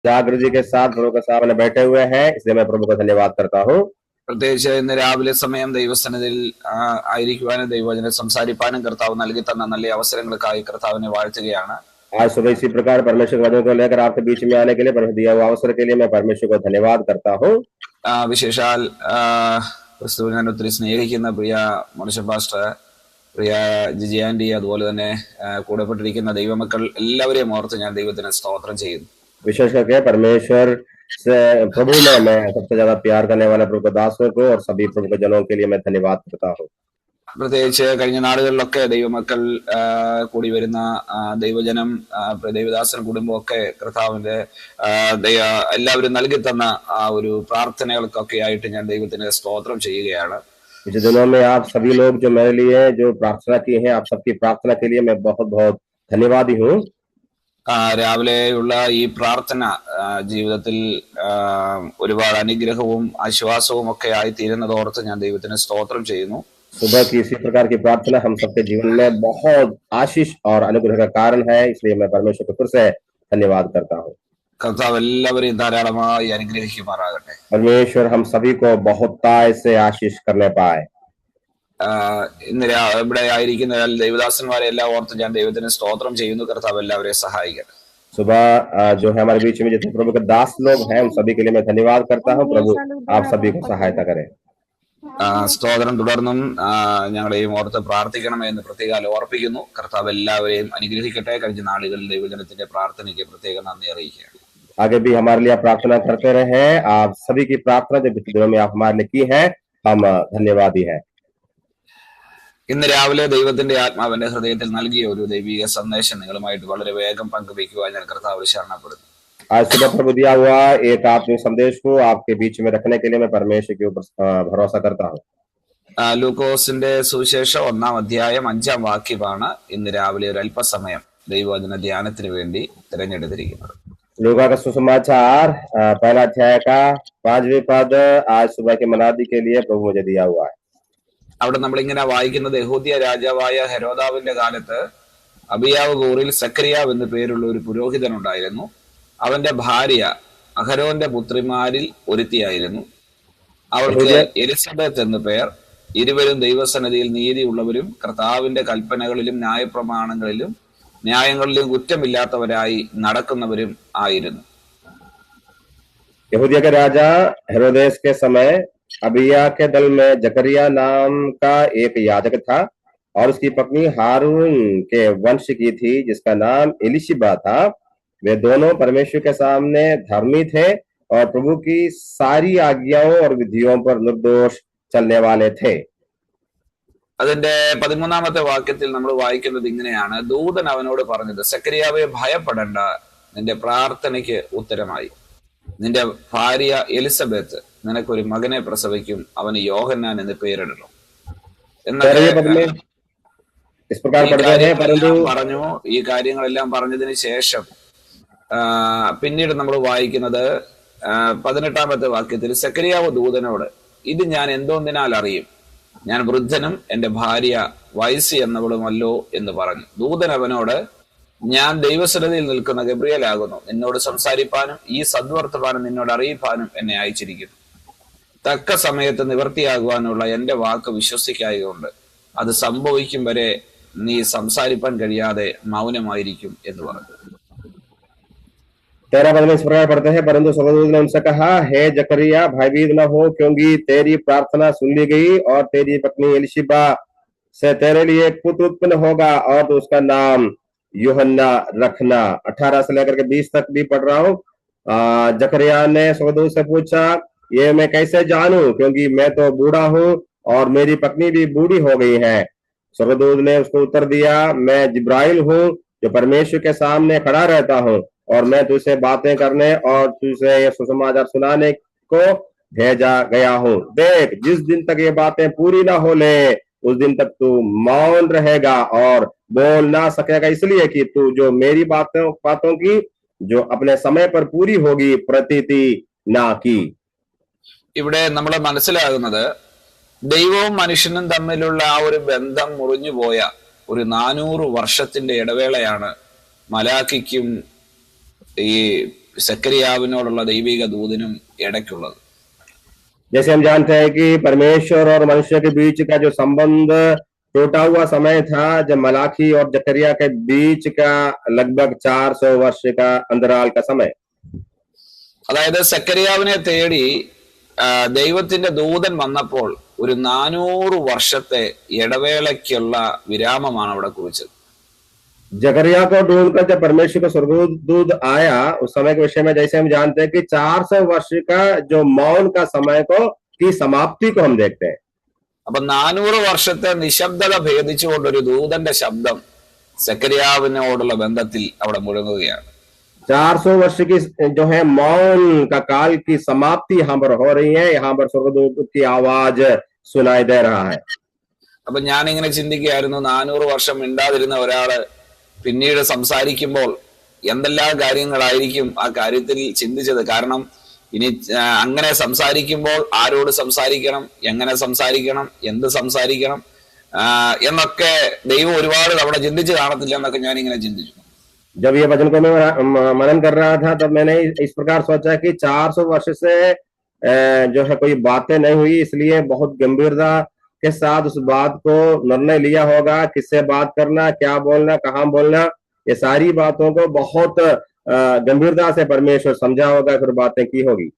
जागृति के साथ प्रभु के सामने बैठे हुए हैं, इसलिए मैं प्रभु का धन्यवाद करता हूँ। പ്രത്യേകിച്ച് ഇന്ന് രാവിലെ സമയം ദൈവസന്നിധിയിൽ ആയിരിക്കുവാനും ദൈവവചനം സംസാരിപ്പാനും കർത്താവ് നൽകി തന്ന നല്ല അവസരങ്ങൾക്കായി കർത്താവിനെ വാഴ്ത്തുകയാണ്. आज सुबह इसी प्रकार परमेश्वर के वचन को लेकर आपके बीच में आने के लिए परमेश्वर दिया हुआ अवसर के लिए मैं परमेश्वर को धन्यवाद करता हूँ। വിശേഷാൽ ക്രിസ്തുവിനെ ഞാൻ ഒത്തിരി സ്നേഹിക്കുന്ന പ്രിയ മനുഷ്യ പാസ്റ്റർ, പ്രിയ ജിജി ആന്റി, അതുപോലെ തന്നെ കൂടെപ്പെട്ടിരിക്കുന്ന ദൈവമക്കൾ എല്ലാവരെയും ഓർത്ത് ഞാൻ ദൈവത്തിന് സ്തോത്രം ചെയ്യുന്നു. विशेष करके परमेश्वर से प्रभु में मैं सबसे ज्यादा प्यार करने वाले प्रभु के दासों को और सभी प्रभु के जनों के लिए मैं धन्यवाद करता हूँ। പ്രത്യേകിച്ച് കഴിഞ്ഞ നാളുകളിലൊക്കെ ദൈവമക്കൾ കൂടി വരുന്ന ദൈവജനം, ദൈവദാസൻ കുടുംബമൊക്കെ കർത്താവിന്റെ എല്ലാവരും നൽകി തന്ന ആ ഒരു പ്രാർത്ഥനകൾക്കൊക്കെ ആയിട്ട് ഞാൻ ദൈവത്തിന് സ്തോത്രം ചെയ്യുകയാണ്. पिछले दिनों में आप सभी लोग जो मेरे लिए जो प्रार्थना की है, आप सबकी प्रार्थना के लिए मैं बहुत बहुत धन्यवादी हूँ। രാവിലെയുള്ള ഈ പ്രാർത്ഥന ജീവിതത്തിൽ ഒരുപാട് അനുഗ്രഹവും ആശ്വാസവും ഒക്കെ ആയി തീരുന്നതോർത്ത് ഞാൻ ദൈവത്തിന് സ്തോത്രം ചെയ്യുന്നു. सुबह की इसी प्रकार की प्रार्थना हम सबके जीवन में बहुत आशीष और अनुग्रह का कारण है, इसलिए मैं परमेश्वर को फिर से धन्यवाद करता हूँ। കർത്താവ് എല്ലാവരെയും ധാരാളമായി അനുഗ്രഹിക്കുമാറാകട്ടെ. परमेश्वर हम सभी को बहुताय से आशीष करने पाए। ഇന്ന് ഇവിടെ ആയിരിക്കുന്ന ദൈവദാസന്മാരെ എല്ലാം ഓർത്ത് ഞാൻ ദൈവത്തിന് സ്തോത്രം ചെയ്യുന്നു. കർത്താവ് എല്ലാവരെയും സഹായിക്കട്ടെ. सुबह जो है हमारे बीच में जितने प्रभु के दास लोग हैं उन सभी के लिए मैं धन्यवाद करता हूँ। प्रभु आप सभी को सहायता करें। സ്തോത്രം. തുടർന്നും ഞങ്ങളെയും ഓർത്ത് പ്രാർത്ഥിക്കണമെന്ന് പ്രത്യേകം ഓർപ്പിക്കുന്നു. കർത്താവ് എല്ലാവരെയും അനുഗ്രഹിക്കട്ടെ. കഴിഞ്ഞ നാളുകളിൽ ദൈവജനത്തിന്റെ പ്രാർത്ഥനയ്ക്ക് പ്രത്യേകം നന്ദി അറിയിക്കുകയാണ്. आगे भी हमारे लिए प्रार्थना करते रहे। आप सभी की प्रार्थना जो पिछले दिनों में आप हमारे लिए की है, हम धन्यवादी हैं। ഇന്ന് രാവിലെ ദൈവത്തിന്റെ ആത്മാവിന്റെ ഹൃദയത്തിൽ നൽകിയ ഒരു ദൈവിക സന്ദേശം നിങ്ങളുമായിട്ട് വളരെ വേഗം പങ്കുവയ്ക്കുവാൻ ഞാൻ കർത്താവ് ശരണപ്പെടുന്നു. आज सुबह प्रभु दिया हुआ एक आत्मिक संदेश को आपके बीच में रखने के लिए मैं परमेश्वर के ऊपर भरोसा करता हूँ। ലൂക്കോസിന്റെ സുവിശേഷം 1-ാം അധ്യായം 5-ാം വാക്യമാണ് ഇന്ന് രാവിലെ ഒരു അല്പസമയം ദൈവവചന ധ്യാനത്തിന് വേണ്ടി തിരഞ്ഞെടുത്തിരിക്കുന്നത്. लूका का सुसमाचार पहला अध्याय का 5वें पद आज सुबह के मनादी के लिए प्रभु मुझे दिया हुआ है। അവിടെ നമ്മളിങ്ങനെ വായിക്കുന്നത്, യഹൂദിയ രാജാവായ ഹെരോദാവിന്റെ കാലത്ത് അബിയാവ് ഗൂറിൽ സക്രിയാവ് എന്ന് പേരുള്ള ഒരു പുരോഹിതൻ ഉണ്ടായിരുന്നു. അവന്റെ ഭാര്യ അഹരോന്റെ പുത്രിമാരിൽ ഒരുത്തിയായിരുന്നു. അവർക്ക് എലിസബത്ത് എന്ന് പേർ. ഇരുവരും ദൈവസന്നിധിയിൽ നീതിയുള്ളവരും കർത്താവിന്റെ കൽപ്പനകളിലും ന്യായങ്ങളിലും കുറ്റമില്ലാത്തവരായി നടക്കുന്നവരും ആയിരുന്നു. यहूदिया के राजा हेरोदेस के समय अबिया के दल में जकरिया नाम का एक याजक था और उसकी पत्नी हारून के वंश की थी, जिसका नाम एलिशिबा था। वे दोनों परमेश्वर के सामने धर्मी थे और प्रभु की सारी आज्ञाओं और विधियों पर निर्दोष चलने वाले थे। അതിന്റെ 13-ാമത്തെ വാക്യത്തിൽ നമ്മൾ വായിക്കുന്നത് ഇങ്ങനെയാണ്: ദൂതൻ അവനോട് പറഞ്ഞത്, സക്രിയാവെ ഭയപ്പെടേണ്ട, നിന്റെ പ്രാർത്ഥനയ്ക്ക് ഉത്തരമായി. നിന്റെ ഭാര്യ എലിസബത്ത് നിനക്കൊരു മകനെ പ്രസവിക്കും, അവന് യോഹന്നാൻ എന്ന് പേരിടണം എന്നൊക്കെ പറഞ്ഞു. ഈ കാര്യങ്ങളെല്ലാം പറഞ്ഞതിന് ശേഷം പിന്നീട് നമ്മൾ വായിക്കുന്നത് 18-ാമത്തെ വാക്യത്തിൽ, സക്രിയാവ് ദൂതനോട്, ഇത് ഞാൻ എന്തോന്നിനാൽ അറിയും? ഞാൻ വൃദ്ധനും എന്റെ ഭാര്യ വയസ്സ് എന്നവളുമല്ലോ എന്ന് പറഞ്ഞു. ദൂതൻ അവനോട്, ഞാൻ ദൈവസന്നിധിയിൽ നിൽക്കുന്ന ഗബ്രിയേലാകുന്നു, നിന്നോട് സംസാരിപ്പാനും ഈ സദ്വർത്തമാനം നിന്നോട് അറിയിപ്പാനും എന്നെ അയച്ചിരിക്കുന്നു. തക്ക സമയത്ത് നിവർത്തിയാകുവാനുള്ള എന്റെ വാക്ക് വിശ്വസിക്കായതുകൊണ്ട് അത് സംഭവിക്കും വരെ നീ സംസാരിപ്പാൻ കഴിയാതെ മൗനമായിരിക്കും എന്ന് പറഞ്ഞു. 13 पद में इस प्रकार पढ़ते हैं, परंतु स्वर्गदूत ने उनसे कहा, हे जकरिया, भयभीत न हो, क्योंकि तेरी प्रार्थना सुन ली गई और तेरी पत्नी एलिशिबा से तेरे लिए एक पुत्र उत्पन्न होगा और तो उसका नाम यूहन्ना रखना। 18 से लेकर के 20 तक भी पढ़ रहा हूँ। जकरिया ने स्वर्गदूत से पूछा, ये मैं कैसे जानूं, क्योंकि मैं तो बूढ़ा हूँ और मेरी पत्नी भी बूढ़ी हो गई है। स्वर्गदूत ने उसको उत्तर दिया, मैं जिब्राइल हूँ जो परमेश्वर के सामने खड़ा रहता हूँ और मैं तुझसे बातें करने और तुझसे ये सुसमाचार सुनाने को भेजा गया हूँ। देख, जिस दिन तक ये बातें पूरी ना हो ले उस दिन तक तू मौन रहेगा और बोल ना सकेगा, इसलिए कि तू जो मेरी बातों की जो अपने समय पर पूरी होगी प्रतीति ना की। ഇവിടെ നമ്മൾ മനസ്സിലാകുന്നത്, ദൈവവും മനുഷ്യനും തമ്മിലുള്ള ആ ഒരു ബന്ധം മുറിഞ്ഞുപോയ ഒരു 400 വർഷത്തിന്റെ ഇടവേളയാണ് മലാക്കിക്കും ഈ സെക്കരിയാവിനോടുള്ള ദൈവിക ദൂതനും ഇടയ്ക്കുള്ളത്. जैसे हम जानते हैं कि परमेश्वर और मनुष्य के बीच का जो संबंध टूटा हुआ समय था, जब मलाखी और जकरिया के बीच का लगभग 400 वर्ष का अंतराल का समय. അതായത് സെക്കരിയാവിനെ തേടി ദൈവത്തിന്റെ ദൂതൻ വന്നപ്പോൾ ഒരു 400 വർഷത്തെ ഇടവേളയ്ക്കുള്ള വിരാമമാണ് അവിടെ കുറിച്ചത്. जकरिया को ढूंढकर जब परमेश्वर का स्वर्गदूत आया, उस समय के विषय में जैसे हम जानते हैं कि 400 वर्ष का जो मौन का समय को की समाप्ति को हम देखते हैं. അപ്പൊ 400 വർഷത്തെ നിശബ്ദത ഭേദിച്ചുകൊണ്ടൊരു ദൂതന്റെ ശബ്ദം സെക്കരിയാവിനോടുള്ള ബന്ധത്തിൽ അവിടെ മുഴങ്ങുകയാണ്. 400 वर्ष की जो है मौन का काल की समाप्ति यहाँ पर हो रही है. यहाँ पर स्वर्गदूत की आवाज सुनाई दे रहा है. അപ്പൊ ഞാനിങ്ങനെ ചിന്തിക്കുകയായിരുന്നു, 400 വർഷം മിണ്ടാതിരുന്ന ഒരാള് പിന്നീട് സംസാരിക്കുമ്പോൾ എന്തെല്ലാം കാര്യങ്ങളായിരിക്കും ആ കാര്യത്തിൽ ചിന്തിച്ചത്. കാരണം ഇനി അങ്ങനെ സംസാരിക്കുമ്പോൾ ആരോട് സംസാരിക്കണം, എങ്ങനെ സംസാരിക്കണം, എന്ത് സംസാരിക്കണം എന്നൊക്കെ ദൈവം ഒരുപാട് തവണ ചിന്തിച്ച് കാണത്തില്ല എന്നൊക്കെ ഞാൻ ഇങ്ങനെ ചിന്തിച്ചു. जब ये वचन को मैं मनन कर रहा था, तब मैंने इस प्रकार सोचा कि 400 वर्ष से जो है कोई बातें नहीं हुई, इसलिए बहुत गंभीरता के साथ उस बात को निर्णय लिया होगा, किससे बात करना, क्या बोलना, कहाँ बोलना, ये सारी बातों को बहुत गंभीरता से परमेश्वर समझा होगा, फिर बातें की होगी.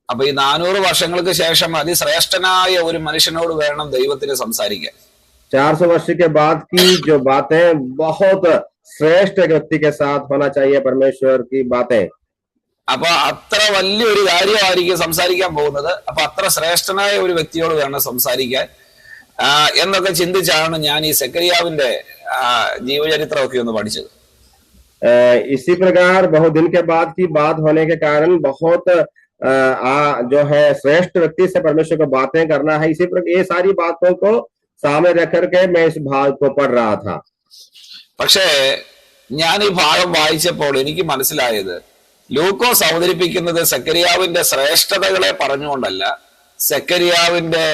അപ്പൊ ഈ 400 വർഷങ്ങൾക്ക് ശേഷം അതിശ്രേഷ്ഠനായ ഒരു മനുഷ്യനോട് വേണം ദൈവത്തിന് സംസാരിക്കാൻ. 400 वर्ष के बाद की जो बातें बहुत श्रेष्ठ व्यक्ति के साथ होना चाहिए परमेश्वर की बातें. അപ്പൊ അത്ര വലിയൊരു കാര്യമായിരിക്കും സംസാരിക്കാൻ പോകുന്നത്. അപ്പൊ അത്ര ശ്രേഷ്ഠനായ ഒരു വ്യക്തിയോട് വേണം സംസാരിക്കാൻ എന്നൊക്കെ ചിന്തിച്ചാണ് ഞാൻ ഈ സെക്കരിയാവിന്റെ ജീവചരിത്രമൊക്കെ ഒന്ന് പഠിച്ചത്. इसी प्रकार बहुत दिन के बाद की बात होने के कारण बहुत जो है श्रेष्ठ व्यक्ति से परमेश्वर को बातें करना है. इसी प्रकार ये सारी बातों को सामने रख करके मैं इस भाग को पढ़ रहा था. പക്ഷേ ഞാൻ ഈ ഭാഗം വായിച്ചപ്പോൾ എനിക്ക് മനസ്സിലായത്, ലൂക്കോസ് അവതരിപ്പിക്കുന്നത് സെക്കരിയാവിന്റെ ശ്രേഷ്ഠതകളെ പറഞ്ഞുകൊണ്ടല്ല, സെക്കരിയാവിന്റെ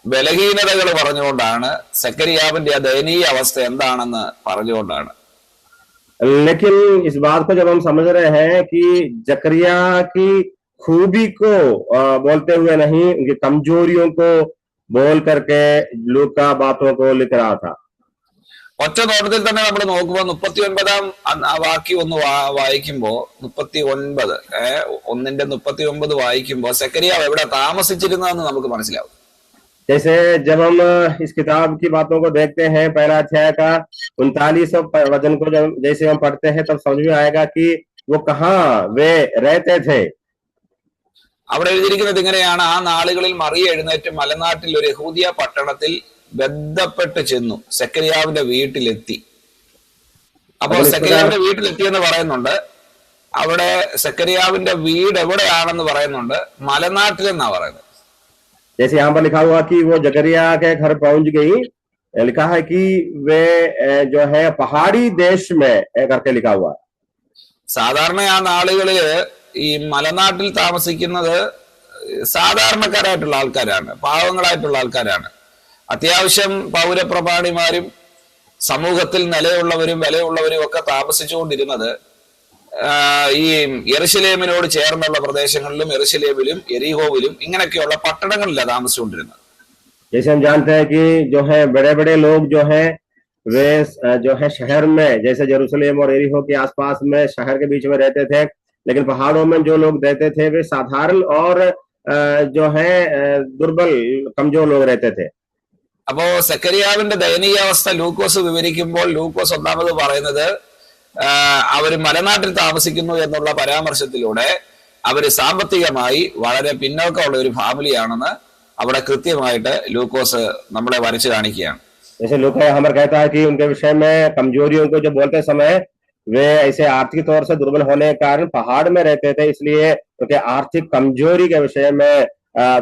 ബലഹീനതകൾ പറഞ്ഞുകൊണ്ടാണ്, സെക്കരിയാവിന്റെ ആ ദയനീയ അവസ്ഥ എന്താണെന്ന് പറഞ്ഞുകൊണ്ടാണ്. लेकिन इस बात को जब हम समझ रहे हैं कि जकरिया की खूबी को बोलते हुए नहीं, उनकी कमजोरियों को बोल करके लूका बातों को लिख रहा था. ഒറ്റ നോട്ടത്തിൽ തന്നെ നമ്മൾ നോക്കുമ്പോൾ 39 വാക്യം ഒന്ന് വായിക്കുമ്പോ 1:39 വായിക്കുമ്പോ സെക്കരിയാവ് എവിടെ താമസിച്ചിരുന്നതെന്ന് നമുക്ക് മനസ്സിലാവും. जैसे जब हम इस किताब की बातों को देखते हैं, पहला अध्याय का 39 वचन को जब जैसे हम पढ़ते हैं, तब समझ में आएगा कि वो कहाँ वे रहते थे. അവിടെ എഴുതിയിരിക്കുന്നത് ഇങ്ങനെയാണ്: ആ നാളുകളിൽ മറിയ എഴുന്നേറ്റ് മലനാട്ടിൽ ഒരു യഹൂദിയ പട്ടണത്തിൽ ബന്ധപ്പെട്ട് ചെന്നു സെക്കരിയാവിന്റെ വീട്ടിലെത്തി. അപ്പൊ സെക്കരിയാവിന്റെ വീട്ടിലെത്തിയെന്ന് പറയുന്നുണ്ട്. അവിടെ സെക്കരിയാവിന്റെ വീട് എവിടെയാണെന്ന് പറയുന്നുണ്ട്, മലനാട്ടിലെന്നാ പറയുന്നത്. जैसे यहाँ पर लिखा हुआ कि वो जकरिया के घर पहुंच गई, लिखा है कि वे जो है पहाड़ी देश में करके लिखा हुआ है. സാധാരണ ആ നാളുകളില് ഈ മലനാട്ടിൽ താമസിക്കുന്നത് സാധാരണക്കാരായിട്ടുള്ള ആൾക്കാരാണ്, പാവങ്ങളായിട്ടുള്ള ആൾക്കാരാണ്. അത്യാവശ്യം പൗരപ്രമാണിമാരും സമൂഹത്തിൽ നിലയുള്ളവരും വിലയുള്ളവരും ഒക്കെ താമസിച്ചുകൊണ്ടിരുന്നത് ഈ യെരുശലേമിനോട് ചേർന്നുള്ള പ്രദേശങ്ങളിലും യെരുശലേമിലും എരിഹോവിലും ഇങ്ങനെയൊക്കെയുള്ള പട്ടണങ്ങളിലാണ് താമസിച്ചുകൊണ്ടിരുന്നത്. जैसे हम जानते हैं कि जो है बड़े बड़े लोग जो है वे जो है शहर में, जैसे जेरूसलेम और एरिहो के आसपास में शहर के बीच में रहते थे, लेकिन पहाड़ों में जो लोग रहते थे वे साधारण और जो है दुर्बल कमजोर लोग रहते थे. അപ്പോ സെക്കരിയാവിന്റെ ദയനീയാവസ്ഥ ലൂക്കോസ് വിവരിക്കുമ്പോൾ ലൂക്കോസ് ഒന്നാമത് പറയുന്നത് അവര് മലനാട്ടിൽ താമസിക്കുന്നു എന്നുള്ള പരാമർശത്തിലൂടെ അവര് സാമ്പത്തികമായി വളരെ പിന്നോക്കമുള്ള ഒരു ഫാമിലിയാണെന്ന് അവിടെ കൃത്യമായിട്ട് ലൂക്കോസ് നമ്മളെ വരച്ചു കാണിക്കുകയാണ്. जैसे लूका यहाँ पर कहता है कि उनके विषय में कमजोरियों को जो बोलते समय वे ऐसे आर्थिक तौर से दुर्बल होने के कारण पहाड़ में रहते थे, इसलिए उनके आर्थिक कमजोरी के विषय में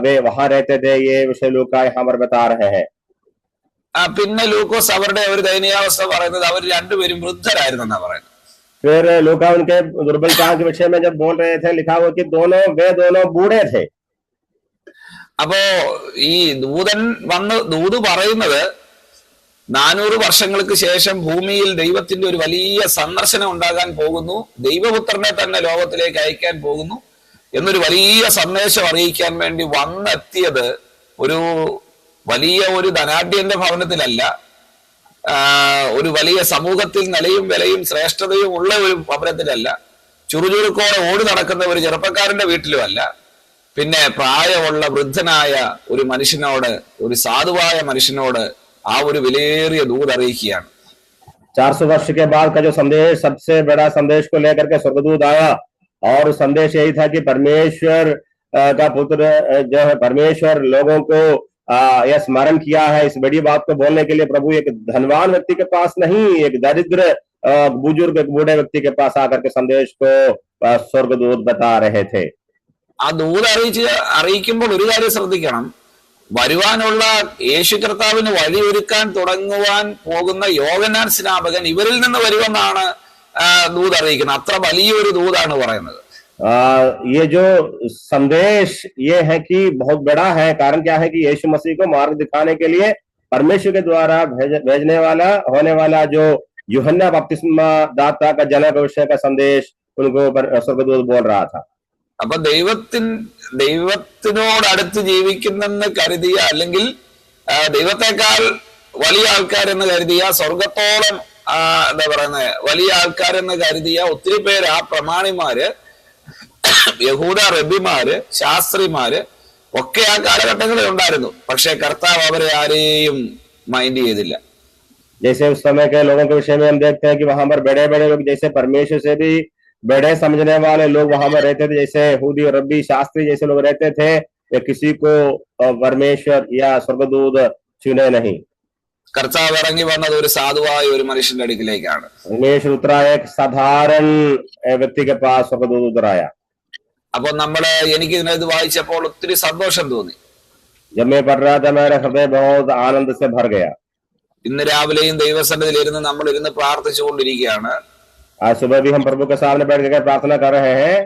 वे वहां रहते थे. ये विषय लूका यहाँ पर बता रहे हैं. പിന്നെ ലൂക്കോസ് അവരുടെ ഒരു ദയനീയാവസ്ഥ പറയുന്നത് അവർ രണ്ടുപേരും വൃദ്ധരായിരുന്നെന്നാ പറയുന്നത്. फिर लूका उनके दुर्बलता के विषय में जब बोल रहे थे, लिखा हुआ कि वे दोनों बूढ़े थे. അപ്പോ ഈ ദൂതൻ വന്ന് ദൂത് പറയുന്നത് 400 വർഷങ്ങൾക്ക് ശേഷം ഭൂമിയിൽ ദൈവത്തിന്റെ ഒരു വലിയ സന്ദർശനം ഉണ്ടാകാൻ പോകുന്നു, ദൈവപുത്രനെ തന്നെ ലോകത്തിലേക്ക് അയക്കാൻ പോകുന്നു എന്നൊരു വലിയ സന്ദേശം അറിയിക്കാൻ വേണ്ടി വന്നെത്തിയത് ഒരു വലിയ ഒരു ധനാഢ്യന്റെ ഭവനത്തിലല്ല, ഒരു വലിയ സമൂഹത്തിൽ നിലയും വിലയും ശ്രേഷ്ഠതയും ഉള്ള ഒരു ഭവനത്തിലല്ല, ചുറുചുറുക്കോടെ ഓടി നടക്കുന്ന ഒരു ചെറുപ്പക്കാരന്റെ വീട്ടിലുമല്ല, പിന്നെ പ്രായമുള്ള വൃദ്ധനായ ഒരു മനുഷ്യനോട്, ഒരു സാധുവായ മനുഷ്യനോട് ആ ഒരു വിലയേറിയ ദൂത് അറിയിക്കുകയാണ്. 400 वर्ष के बाद का जो संदेश, सबसे बड़ा संदेश को लेकर के स्वर्गदूत आया, और संदेश यही था कि परमेश्वर का पुत्र जो है, परमेश्वर लोगों को यह स्मरण किया है। इस बड़ी बात को बोलने के लिए प्रभु एक धनवान व्यक्ति के पास नहीं, एक दरिद्र बुजुर्ग, एक बूढ़े व्यक्ति के पास आकर के संदेश को स्वर्गदूत बता रहे थे। ആ ദൂത് അറിയിക്കുമ്പോൾ ഒരു കാര്യം ശ്രദ്ധിക്കണം, വരുവാനുള്ള യേശു കർത്താവിന് വഴിയൊരുക്കാൻ തുടങ്ങുവാൻ പോകുന്ന യോഹന്നാൻ സ്നാപകൻ ഇവരിൽ നിന്ന് വരുമെന്നാണ് ദൂത് അറിയിക്കുന്നത്. അത്ര വലിയൊരു ദൂതാണ് പറയുന്നത്. ये जो संदेश ये है कि बहुत बड़ा है। कारण क्या है कि यीशु मसीह को मार्ग दिखाने के लिए परमेश्वर के द्वारा भेजने वाला होने वाला जो यूहन्ना बपतिस्मा दाता का जनक विषय का संदेश उनको स्वर्गदूत बोल रहा था। അപ്പൊ ദൈവത്തിനോടടുത്ത് ജീവിക്കുന്നെന്ന് കരുതിയ, അല്ലെങ്കിൽ ദൈവത്തെക്കാൾ വലിയ ആൾക്കാരെന്ന് കരുതിയ, സ്വർഗത്തോളം എന്താ പറയുന്നത് വലിയ ആൾക്കാരെന്ന് കരുതിയ ഒത്തിരി പേര്, ആ പ്രമാണിമാര്, യഹൂദ റബ്ബിമാര്, ശാസ്ത്രിമാര് ഒക്കെ ആ കാലഘട്ടങ്ങളിൽ ഉണ്ടായിരുന്നു. പക്ഷെ കർത്താവ് അവരെ ആരെയും മൈൻഡ് ചെയ്തില്ല. जैसे उस समय के लोगों के विषय में हम देखते हैं कि वहां पर बड़े बड़े लोग, जैसे परमेश्वर से भी बड़े समझने वाले लोग वहां पर रहते थे, जैसे यहूदी और रब्बी शास्त्री जैसे लोग रहते थे, वे किसी को परमेश्वर या स्वर्गदूत चुने नहीं। കർത്താവ് ഇറങ്ങി വന്നത് ഒരു സാധുവായ ഒരു മനുഷ്യന്റെ അടുക്കിലേക്കാണ്. परमेश्वर उतरा एक साधारण व्यक्ति के पास स्वर्गदूत उतर आया। അപ്പൊ എനിക്ക് ഇതിനകത്ത് വായിച്ചപ്പോൾ ഒത്തിരി സന്തോഷം തോന്നി. जब मैं पढ़ रहा था मेरा हृदय बहुत आनंद से भर गया। ഇന്ന് രാവിലെയും ദൈവസന്നിധിയിൽ ഇരുന്ന് നമ്മൾ ഇരുന്ന് പ്രാർത്ഥിച്ചുകൊണ്ടിരിക്കുകയാണ്. आज सुबह भी हम प्रभु के सामने बैठ कर प्रार्थना कर रहे हैं।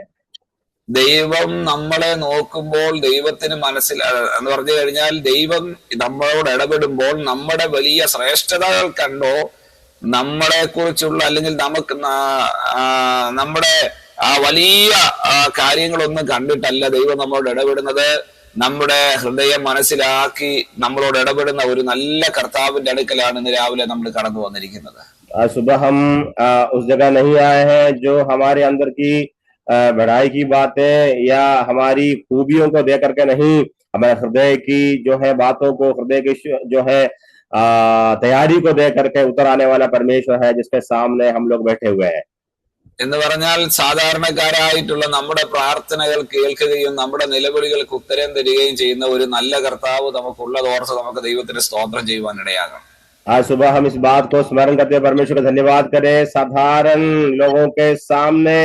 ദൈവം നമ്മളെ നോക്കുമ്പോൾ ദൈവത്തിന് എന്ന് പറഞ്ഞു കഴിഞ്ഞാൽ, ദൈവം നമ്മളോട് ഇടപെടുമ്പോൾ നമ്മുടെ വലിയ ശ്രേഷ്ഠതകൾ കണ്ടോ, നമ്മളെ കുറിച്ചുള്ള, അല്ലെങ്കിൽ നമ്മുടെ ആ വലിയ കാര്യങ്ങളൊന്നും കണ്ടിട്ടല്ല ദൈവം നമ്മളോട് ഇടപെടുന്നത്. നമ്മുടെ ഹൃദയം മനസ്സിലാക്കി നമ്മളോട് ഇടപെടുന്ന ഒരു നല്ല കർത്താവിന്റെ അടുക്കലാണ് ഇന്ന് രാവിലെ നമ്മൾ കടന്നു വന്നിരിക്കുന്നത്. आज सुबह हम उस जगह नहीं आए हैं जो हमारे अंदर की बढ़ाई की बातें या हमारी खूबियों को देख करके नहीं, हमारे हृदय की जो है बातों को, हृदय की जो है तैयारी को देख करके उतर आने वाला परमेश्वर है, जिसके सामने हम लोग बैठे हुए हैं। എന്ന് പറഞ്ഞാൽ സാധാരണക്കാരായിട്ടുള്ള നമ്മുടെ പ്രാർത്ഥനകൾ കേൾക്കുകയും നമ്മുടെ നിലവിളികൾക്ക് ഉത്തരം തരികയും ചെയ്യുന്ന ഒരു നല്ല കർത്താവ് നമുക്കുള്ളതോർത്ത് നമുക്ക് ദൈവത്തിന് സ്തോത്രം ചെയ്യുവാൻ ഇടയാകണം. आज सुबह हम इस बात को स्मरण करते हुए परमेश्वर का धन्यवाद करें। साधारण लोगों के सामने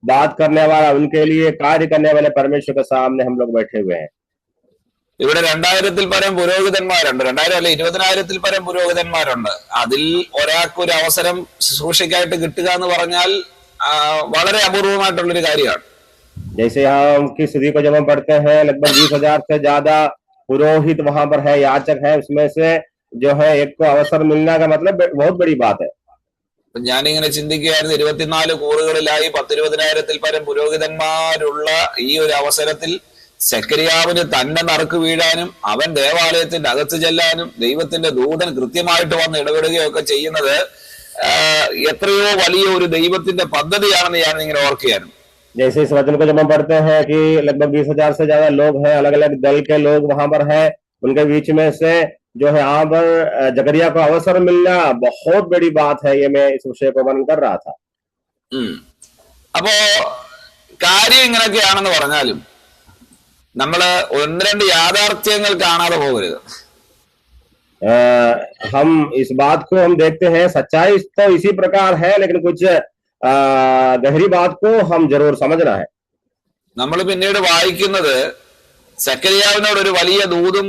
बात करने वाला, उनके लिए कार्य करने वाले परमेश्वर के सामने हम लोग बैठे हुए हैं। ഇവിടെ 2000-ൽ പരം പുരോഹിതന്മാരുണ്ട്. 2000 അല്ലെ 20,000-ൽ പരം പുരോഹിതന്മാരുണ്ട്. അതിൽ ഒരാൾക്ക് ഒരു അവസരം ശുശ്രൂഷയ്ക്കായിട്ട് കിട്ടുക എന്ന് പറഞ്ഞാൽ വളരെ അപൂർവമായിട്ടുള്ളൊരു കാര്യമാണ്. जैसे हम की स्थिति को जब हम पढ़ते हैं, लगभग 20,000 से ज्यादा पुरोहित वहां पर है, याचक है, उसमें से जो है एक को अवसर मिलना का मतलब बहुत बड़ी बात है। ഞാനിങ്ങനെ ചിന്തിക്കുകയായിരുന്നു, 24 കൂറുകളിലായി 10,000-20,000-ൽ പരം പുരോഹിതന്മാരുള്ള ഈ ഒരു അവസരത്തിൽ സെക്കരിയാവിന് തന്നെ നറുക്ക് വീഴാനും അവൻ ദേവാലയത്തിന്റെ അകത്ത് ചെല്ലാനും ദൈവത്തിന്റെ ദൂതൻ കൃത്യമായിട്ട് വന്ന് ഇടപെടുകയൊക്കെ ചെയ്യുന്നത് എത്രയോ വലിയ ഒരു ദൈവത്തിന്റെ പദ്ധതിയാണെന്ന് ഞാൻ ഇങ്ങനെ ഓർക്കുകയായിരുന്നു. जैसे इस वचन को जब हम पढ़ते हैं कि लगभग 20,000 से ज्यादा लोग हैं, अलग अलग दल के लोग वहां पर हैं, उनके बीच में से जो है यहाँ पर जकरिया को अवसर मिलना बहुत बड़ी बात है। ये मैं इस विषय को वर्णन कर रहा था। അപ്പോ കാര്യം ഇങ്ങനെയൊക്കെയാണെന്ന് പറഞ്ഞാലും നമ്മള് 1-2 യാഥാർത്ഥ്യങ്ങൾ കാണാതെ പോകരുത്. हम इस बात को हम देखते हैं, सच्चाई तो इसी प्रकार है, लेकिन कुछ गहरी बात को हम जरूर समझना है। നമ്മൾ പിന്നീട് വായിക്കുന്നത് സെക്കരിയാവിനോട് ഒരു വലിയ ദൂതും,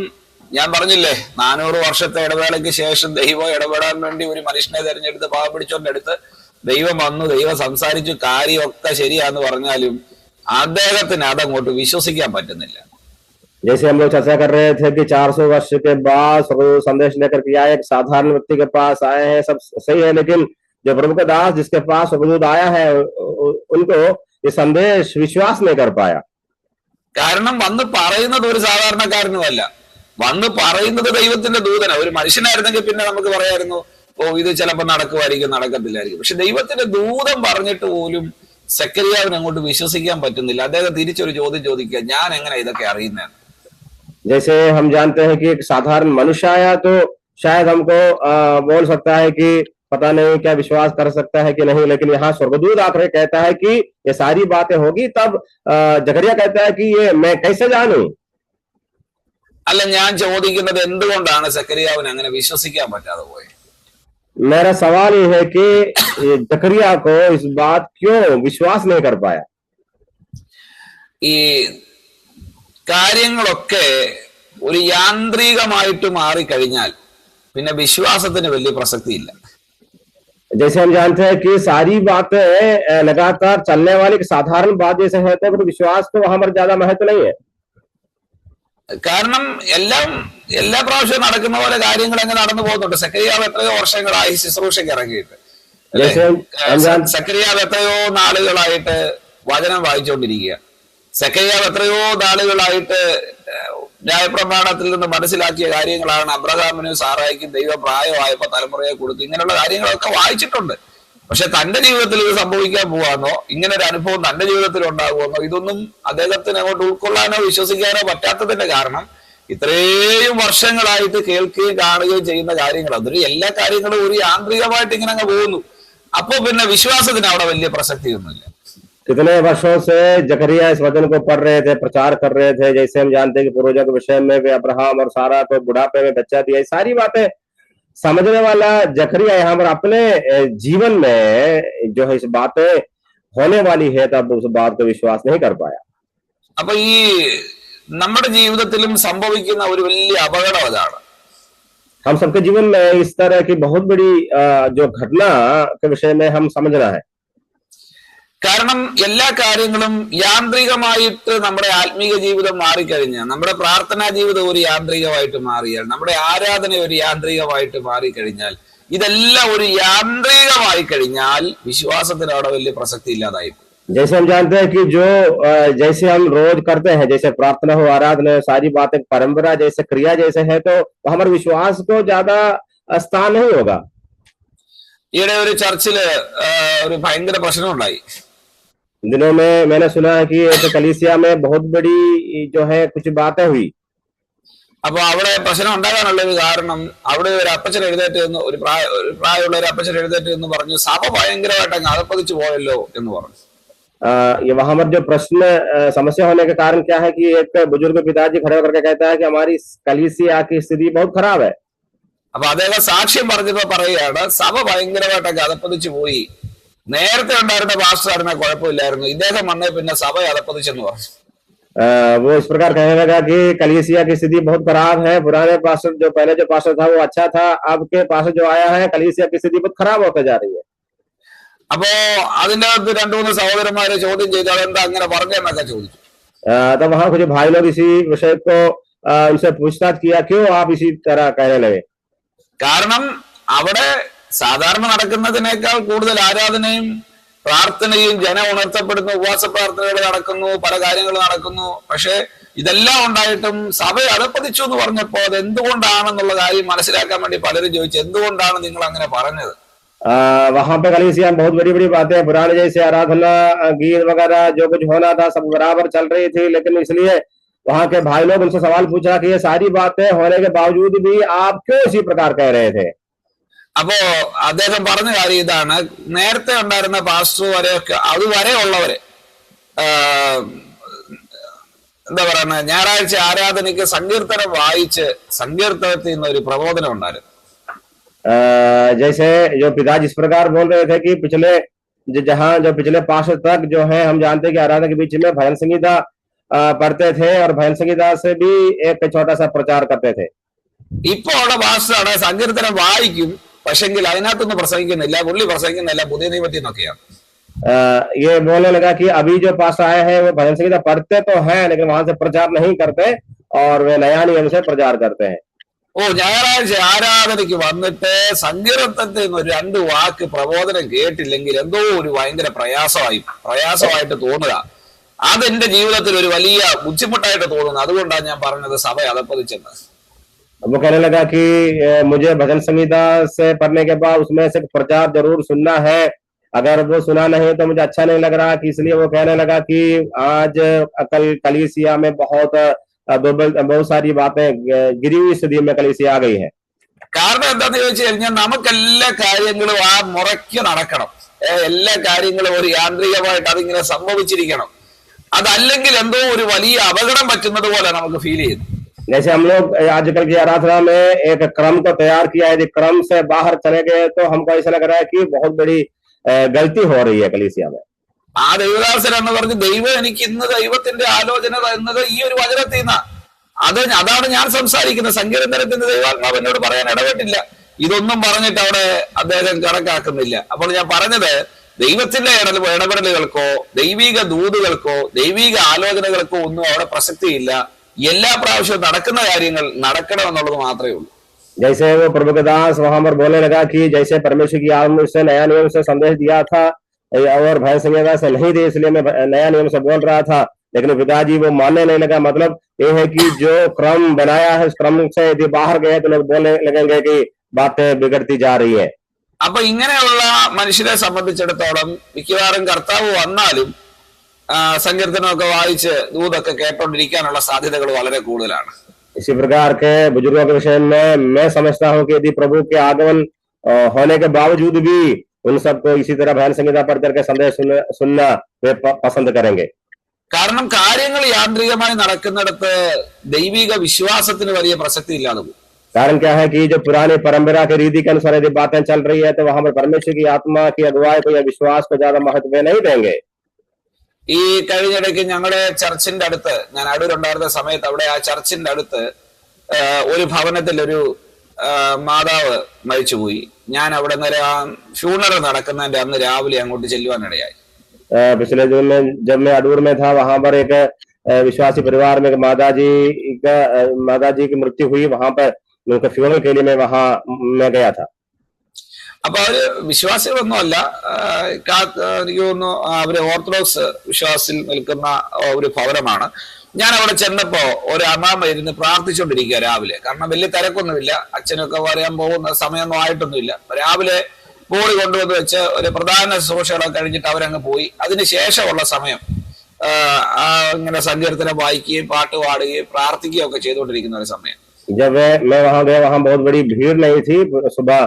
ഞാൻ പറഞ്ഞില്ലേ 400 വർഷത്തെ ഇടവേളയ്ക്ക് ശേഷം ദൈവം ഇടപെടാൻ വേണ്ടി ഒരു മനുഷ്യനെ തെരഞ്ഞെടുത്ത് പാവ പിടിച്ചോന്റെ അടുത്ത് ദൈവം വന്നു, ദൈവം സംസാരിച്ചു, കാര്യമൊക്കെ ശരിയാന്ന് പറഞ്ഞാലും അദ്ദേഹത്തിന് അതങ്ങോട്ട് വിശ്വസിക്കാൻ പറ്റുന്നില്ല. जैसे हम लोग चर्चा कर रहे थे कि 400 वर्ष के बाद स्वर्गदूत संदेश लेकर के आए, एक साधारण व्यक्ति के पास आए हैं, सब सही है, लेकिन जो प्रभु का दास जिसके पास स्वर्गदूत आया है उनको ये संदेश विश्वास नहीं कर पाया। കാരണം വന്ന് പറയുന്നത് ഒരു സാധാരണക്കാരനുമല്ല, വന്ന് പറയുന്നത് ദൈവത്തിന്റെ ദൂതന. ഒരു മനുഷ്യനായിരുന്നെങ്കിൽ പിന്നെ നമുക്ക് പറയായിരുന്നു, ഓ ഇത് ചിലപ്പോൾ നടക്കുമായിരിക്കും, നടക്കത്തില്ലായിരിക്കും. പക്ഷെ ദൈവത്തിന്റെ ദൂതൻ പറഞ്ഞിട്ട് പോലും സെക്കരിയാവിനെ അങ്ങോട്ട് വിശ്വസിക്കാൻ പറ്റുന്നില്ല. അദ്ദേഹം തിരിച്ചൊരു ചോദ്യം ചോദിക്കുക, ഞാൻ എങ്ങനെ ഇതൊക്കെ അറിയുന്നതെന്ന്. जैसे हम जानते हैं कि एक साधारण मनुष्य आया तो शायद हमको बोल सकता है कि पता नहीं क्या विश्वास कर सकता है कि नहीं, लेकिन यहाँ स्वर्गदूत आकर कहता है कि ये सारी बातें होगी, तब जकरिया कहता है कि ये मैं कैसे जानूं। അല്ല, ഞാൻ ചോദിക്കുന്നത് എന്തുകൊണ്ടാണ് സെക്കരിയാവിന് അങ്ങനെ വിശ്വസിക്കാൻ പറ്റാതെ പോയത്? मेरा सवाल ये है कि जकरिया को इस बात क्यों विश्वास नहीं कर पाया। ഈ കാര്യങ്ങളൊക്കെ ഒരു യാന്ത്രികമായിട്ട് മാറിക്കഴിഞ്ഞാൽ പിന്നെ വിശ്വാസത്തിന് വലിയ പ്രസക്തിയില്ല. जैसे हम जानते हैं कि सारी बातें लगातार चलने वाली साधारण बात जैसे है तो विश्वास तो वहां पर ज्यादा महत्व नहीं है। കാരണം എല്ലാ പ്രാവശ്യവും നടക്കുന്ന പോലെ കാര്യങ്ങൾ അങ്ങ് നടന്നു പോകുന്നുണ്ട്. സെക്കരിയാവ് എത്രയോ വർഷങ്ങളായി ശുശ്രൂഷയ്ക്ക് ഇറങ്ങിയിട്ട്, സെക്കരിയാവ് എത്രയോ നാളുകളായിട്ട് വചനം വായിച്ചുകൊണ്ടിരിക്കുക, സെക്കരിയാവ് എത്രയോ നാളുകളായിട്ട് ന്യായപ്രമാണത്തിൽ നിന്ന് മനസ്സിലാക്കിയ കാര്യങ്ങളാണ് അബ്രഹാമിനും സാറായിക്കും ദൈവം പ്രായമായപ്പോ തലമുറയെ കൊടുത്തു. ഇങ്ങനെയുള്ള കാര്യങ്ങളൊക്കെ വായിച്ചിട്ടുണ്ട്. പക്ഷെ തന്റെ ജീവിതത്തിൽ ഇത് സംഭവിക്കാൻ പോവാന്നോ, ഇങ്ങനെ ഒരു അനുഭവം തന്റെ ജീവിതത്തിൽ ഉണ്ടാകുമെന്നോ, ഇതൊന്നും അദ്ദേഹത്തിന് അങ്ങോട്ട് ഉൾക്കൊള്ളാനോ വിശ്വസിക്കാനോ പറ്റാത്തതിന്റെ കാരണം ഇത്രയും വർഷങ്ങളായിട്ട് കേൾക്കുകയും കാണുകയും ചെയ്യുന്ന കാര്യങ്ങൾ, അതൊരു എല്ലാ കാര്യങ്ങളും ഒരു യാന്ത്രികമായിട്ട് ഇങ്ങനെ അങ്ങ് പോകുന്നു. അപ്പൊ പിന്നെ വിശ്വാസത്തിന് അവിടെ വലിയ പ്രസക്തിയൊന്നുമില്ല. कितने वर्षों से जकरिया इस वचन को पढ़ रहे थे, प्रचार कर रहे थे। जैसे हम जानते हैं कि पूर्वजों के विषय में वे अब्राहम और सारा को बुढ़ापे में बच्चा दिया, सारी बातें समझने वाला जकरिया यहाँ पर अपने जीवन में जो है इस बातें होने वाली है, तब उस बात को विश्वास नहीं कर पाया। അപ്പൊ ഈ നമ്മുടെ ജീവിതത്തിലും സംഭവിക്കുന്ന ഒരു വലിയ അപകടം അതാണ്. हम सबके जीवन में इस तरह की बहुत बड़ी जो घटना के विषय में हम समझना है। കാരണം എല്ലാ കാര്യങ്ങളും യാന്ത്രികമായിട്ട് നമ്മുടെ ആത്മീക ജീവിതം മാറിക്കഴിഞ്ഞാൽ, നമ്മുടെ പ്രാർത്ഥനാ ജീവിതം ഒരു യാന്ത്രികമായിട്ട് മാറിയാൽ, നമ്മുടെ ആരാധന ഒരു യാന്ത്രികമായിട്ട് മാറിക്കഴിഞ്ഞാൽ, ഇതെല്ലാം ഒരു യാന്ത്രികമായി കഴിഞ്ഞാൽ വിശ്വാസത്തിന് അവിടെ വലിയ പ്രസക്തി ഇല്ലാതായി. जैसे हम जानते हैं कि जो जैसे हम रोज करते हैं, जैसे प्रार्थना हो, आराधना, सारी बातें परंपरा जैसे क्रिया जैसे है, तो हमारे विश्वास को ज्यादा स्थान नहीं होगा। ഈയിടെ ഒരു ചർച്ചില് ഒരു ഭയങ്കര പ്രശ്നം ഉണ്ടായി. दिनों में मैंने सुना है कि एक कलीसिया में बहुत बड़ी जो है कुछ बातें हुई। അപ്പൊ അവിടെ പ്രശ്നം ഉണ്ടാകാനുള്ള ഒരു കാരണം, അവിടെ ഒരു അപ്പച്ചൻ എഴുന്നേറ്റ് എന്ന്, ഒരു പ്രായമുള്ള ഒരു അപ്പച്ചൻ എഴുന്നേറ്റ് എന്ന് പറഞ്ഞു, സഭ ഭയങ്കരമായിട്ട് അങ്ങ് അതപ്പതിച്ചു പോയല്ലോ എന്ന് പറഞ്ഞു. ये वहां पर जो प्रश्न समस्या होने के कारण क्या है कि एक बुजुर्ग पिताजी खड़े होकर के कहता है कि हमारी कलीसिया की स्थिति बहुत खराब है। അപ്പൊ അദ്ദേഹം സാക്ഷ്യം പറഞ്ഞപ്പോ പറയുകയാണ്, സഭ ഭയങ്കരമായിട്ടൊക്കെ അതപ്പതിച്ചു പോയി, നേരത്തെ ഉണ്ടായിരുന്ന പാസ്റ്ററിനെ കുഴപ്പമില്ലായിരുന്നു, ഇദ്ദേഹം വന്നേ പിന്നെ സഭ അതപ്പതിച്ചെന്ന് പറഞ്ഞു. वो इस प्रकार कहने लगा कि कलीसिया की स्थिति बहुत खराब है, पुराने पास्टर जो पहले जो पास्टर था वो अच्छा था, अब के पास्टर जो आया है कलीसिया की स्थिति बहुत खराब होते जा रही है। അപ്പോ അതിന്റെ അകത്ത് രണ്ടു മൂന്ന് സഹോദരന്മാരെ ചോദ്യം ചെയ്തു, അതെന്താ അങ്ങനെ പറഞ്ഞെന്നൊക്കെ ചോദിച്ചു. तब वहां कुछ भाई लोग इसी विषय को उनसे पूछताछ किया, क्यों आप इसी तरह कहने लगे। കാരണം അവിടെ സാധാരണ നടക്കുന്നതിനേക്കാൾ കൂടുതൽ ആരാധനയും പ്രാർത്ഥനയും ജനം ഉണർത്തപ്പെടുന്നു, ഉപവാസ പ്രാർത്ഥനകൾ നടക്കുന്നു, പല കാര്യങ്ങൾ നടക്കുന്നു. പക്ഷെ ഇതെല്ലാം ഉണ്ടായിട്ടും സഭ അതപ്പതിച്ചു എന്ന് പറഞ്ഞപ്പോ അത് എന്തുകൊണ്ടാണെന്നുള്ള കാര്യം മനസ്സിലാക്കാൻ വേണ്ടി പലരും ചോദിച്ചു, എന്തുകൊണ്ടാണ് നിങ്ങൾ അങ്ങനെ പറഞ്ഞത്? वहां पे कलीसिया बहुत बड़ी बड़ी बातें, पुराने जैसे आराधना, गीत वगैरह जो कुछ होना था सब बराबर चल रही थी, लेकिन इसलिए वहां के भाई लोग उनसे सवाल पूछा कि ये सारी बातें होने के बावजूद भी आप क्यों इसी प्रकार कह रहे थे। അപ്പോ അദ്ദേഹം പറഞ്ഞ കാര്യം ഇതാണ്, നേരത്തെ ഉണ്ടായിരുന്ന പാസ്റ്റർ വരെയൊക്കെ അതുവരെ ഉള്ളവരെ എന്താ പറയുക, ഞായറാഴ്ച ആരാധനയ്ക്ക് സങ്കീർത്തനം വായിച്ച് സങ്കീർത്തനത്തിൽ നിന്ന് ഒരു പ്രബോധനം ഉണ്ടായിരുന്നു. जैसे जो पिताजी इस प्रकार बोल रहे थे कि पिछले जो पिछले पास्टर तक जो है हम जानते हैं कि आराधना के बीच में भजन संगीता पढ़ते थे और भजन संगीता से भी एक छोटा सा प्रचार करते थे। ഇപ്പൊ ഉള്ള പാസ്റ്ററാണ് സങ്കീർത്തനം വായിക്കും, പക്ഷെങ്കിൽ അതിനകത്തൊന്നും പ്രസംഗിക്കുന്നില്ല, പുള്ളി പ്രസംഗിക്കുന്നില്ല പുതിയ നിയമത്തിൽ നിന്നൊക്കെയാണ്. ये बोलने लगा कि अभी जो पास्टर आए हैं वो भजन संगीता पढ़ते तो हैं, लेकिन वहां से प्रचार नहीं करते और वे नया नियम से प्रचार करते हैं। ഓ, ഞായറാഴ്ച ആരാധനയ്ക്ക് വന്നിട്ട് സങ്കീർത്തനത്തിൽ നിന്ന് ഒരു 2 വാക്ക് പ്രബോധനം കേട്ടില്ലെങ്കിൽ എന്തോ ഒരു ഭയങ്കര പ്രയാസമായിട്ട് തോന്നുക. അതെന്റെ ജീവിതത്തിൽ ഒരു വലിയ ബുദ്ധിമുട്ടായിട്ട് തോന്നുന്നു. അതുകൊണ്ടാണ് ഞാൻ പറഞ്ഞത് സഭ അധപ്പതിച്ചെന്ന്. वो कहने लगा कि मुझे भजन संहिता से पढ़ने के बाद उसमें से प्रचार जरूर सुनना है, अगर वो सुना नहीं तो मुझे अच्छा नहीं लग रहा, कि इसलिए वो कहने लगा कि आज कलीसिया में बहुत सारी बातें गिरी हुई स्थिति में कलीसिया आ गई है। കാരണം എന്താന്ന് ചോദിച്ചു കഴിഞ്ഞാൽ നമുക്കെല്ലാ കാര്യങ്ങളും ആ മുറയ്ക്ക് നടക്കണം. എല്ലാ കാര്യങ്ങളും ഒരു യാന്ത്രികമായിട്ട് അതിങ്ങനെ സംഭവിച്ചിരിക്കണം. അതല്ലെങ്കിൽ എന്തോ ഒരു വലിയ അപകടം പറ്റുന്നത് പോലെ നമുക്ക് ഫീൽ ചെയ്യുന്നു. जैसे हम लोग आजकल की आराधना में एक क्रम को तैयार किया है, यदि क्रम से बाहर चले गए तो हमको ऐसा लग रहा है कि बहुत बड़ी गलती हो रही है कलीसिया में। ആ ദൈവദാസൻ എന്ന് പറഞ്ഞ് ദൈവം എനിക്ക് ഇന്ന് ദൈവത്തിന്റെ ആലോചന എന്നത് ഈ ഒരു വചനത്തിൽ നിന്നാ. അതാണ് ഞാൻ സംസാരിക്കുന്നത്. സങ്കീർത്തനത്തിന്റെ ദൈവാത്മാവ് എന്നോട് പറയാൻ ഇടപെട്ടില്ല. ഇതൊന്നും പറഞ്ഞിട്ട് അവിടെ അദ്ദേഹം കണക്കാക്കുന്നില്ല. അപ്പോൾ ഞാൻ പറഞ്ഞത്, ദൈവത്തിന്റെ ഇടപെടലുകൾക്കോ ദൈവിക ദൂതുകൾക്കോ ദൈവിക ആലോചനകൾക്കോ ഒന്നും അവിടെ പ്രസക്തിയില്ല. എല്ലാ പ്രാവശ്യവും നടക്കുന്ന കാര്യങ്ങൾ നടക്കണം എന്നുള്ളത് മാത്രമേ ഉള്ളൂ. जैसे वो प्रभु के दास वहां पर बोलने लगा कि जैसे परमेश्वर की आत्मा से नया नियम से संदेश दिया था और भय संहिता से नहीं दी, इसलिए मैं नया नियम से बोल रहा था, लेकिन पिताजी वो मानने नहीं लगा। मतलब ये है कि जो क्रम बनाया है उस क्रम से यदि बाहर गए तो लोग बोलने लगेंगे कि बातें बिगड़ती जा रही है। അപ്പൊ ഇങ്ങനെയുള്ള മനുഷ്യരെ സംബന്ധിച്ചിടത്തോളം മിക്കവാറും കർത്താവ് വന്നാലും സങ്കീർത്തനമൊക്കെ വായിച്ച് ദൂതൊക്കെ കേട്ടോണ്ടിരിക്കാനുള്ള സാധ്യതകൾ വളരെ കൂടുതലാണ്. इसी प्रकार के बुजुर्गों के विषय में मैं समझता हूँ कि यदि प्रभु के आगमन होने के बावजूद भी उन सबको इसी तरह भजन संहिता पढ़ करके संदेश सुनना वे पसंद करेंगे। കാരണം കാര്യങ്ങൾ യാന്ത്രികമായി നടക്കുന്നിടത്ത് ദൈവിക വിശ്വാസത്തിന് വലിയ പ്രസക്തി ഇല്ലാതെ പോകും. कारण क्या है कि जो पुरानी परंपरा के रीति के अनुसार यदि बातें चल रही है तो वहां पर परमेश्वर की आत्मा की अगुवाई को या विश्वास को ज्यादा महत्व नहीं देंगे। ഈ കഴിഞ്ഞിടയ്ക്ക് ഞങ്ങളുടെ ചർച്ചിന്റെ അടുത്ത്, ഞാൻ അടൂരുണ്ടായിരുന്ന സമയത്ത്, അവിടെ ആ ചർച്ചിന്റെ അടുത്ത് ഒരു ഭവനത്തിൽ ഒരു മാതാവ് മരിച്ചുപോയി. ഞാൻ അവിടെ നിന്ന് ഫ്യൂണറൽ നടക്കുന്നതിന്റെ അന്ന് രാവിലെ അങ്ങോട്ട് ചെല്ലുവാനിടയായി. पिछले जून में जब मैं अडूर में था, वहां पर एक विश्वासी परिवार में माताजी की मृत्यु हुई। वहां पर उनका फ्यूनरल के लिए मैं वहां मैं गया था। അപ്പൊ അവര് വിശ്വാസികളൊന്നും അല്ല, എനിക്ക് തോന്നുന്നു അവര് ഓർത്തഡോക്സ് വിശ്വാസത്തിൽ നിൽക്കുന്ന ഒരു ഭവനമാണ്. ഞാൻ അവിടെ ചെന്നപ്പോ ഒരു അമ്മാമ്മ ഇരുന്ന് പ്രാർത്ഥിച്ചുകൊണ്ടിരിക്കുക രാവിലെ. കാരണം വലിയ തിരക്കൊന്നുമില്ല, അച്ഛനൊക്കെ പറയാൻ പോകുന്ന സമയമൊന്നും ആയിട്ടൊന്നുമില്ല. രാവിലെ ബോഡി കൊണ്ടുവന്ന് വെച്ച് ഒരു പ്രധാന ശുശ്രൂഷകളൊക്കെ കഴിഞ്ഞിട്ട് അവരങ്ങ് പോയി. അതിനുശേഷമുള്ള സമയം ഇങ്ങനെ സങ്കീർത്തനം വായിക്കുകയും പാട്ട് പാടുകയും പ്രാർത്ഥിക്കുകയും ഒക്കെ ചെയ്തുകൊണ്ടിരിക്കുന്ന ഒരു സമയം. जब मैं वहां गया, वहां बहुत बड़ी भीड़ नहीं थी। सुबह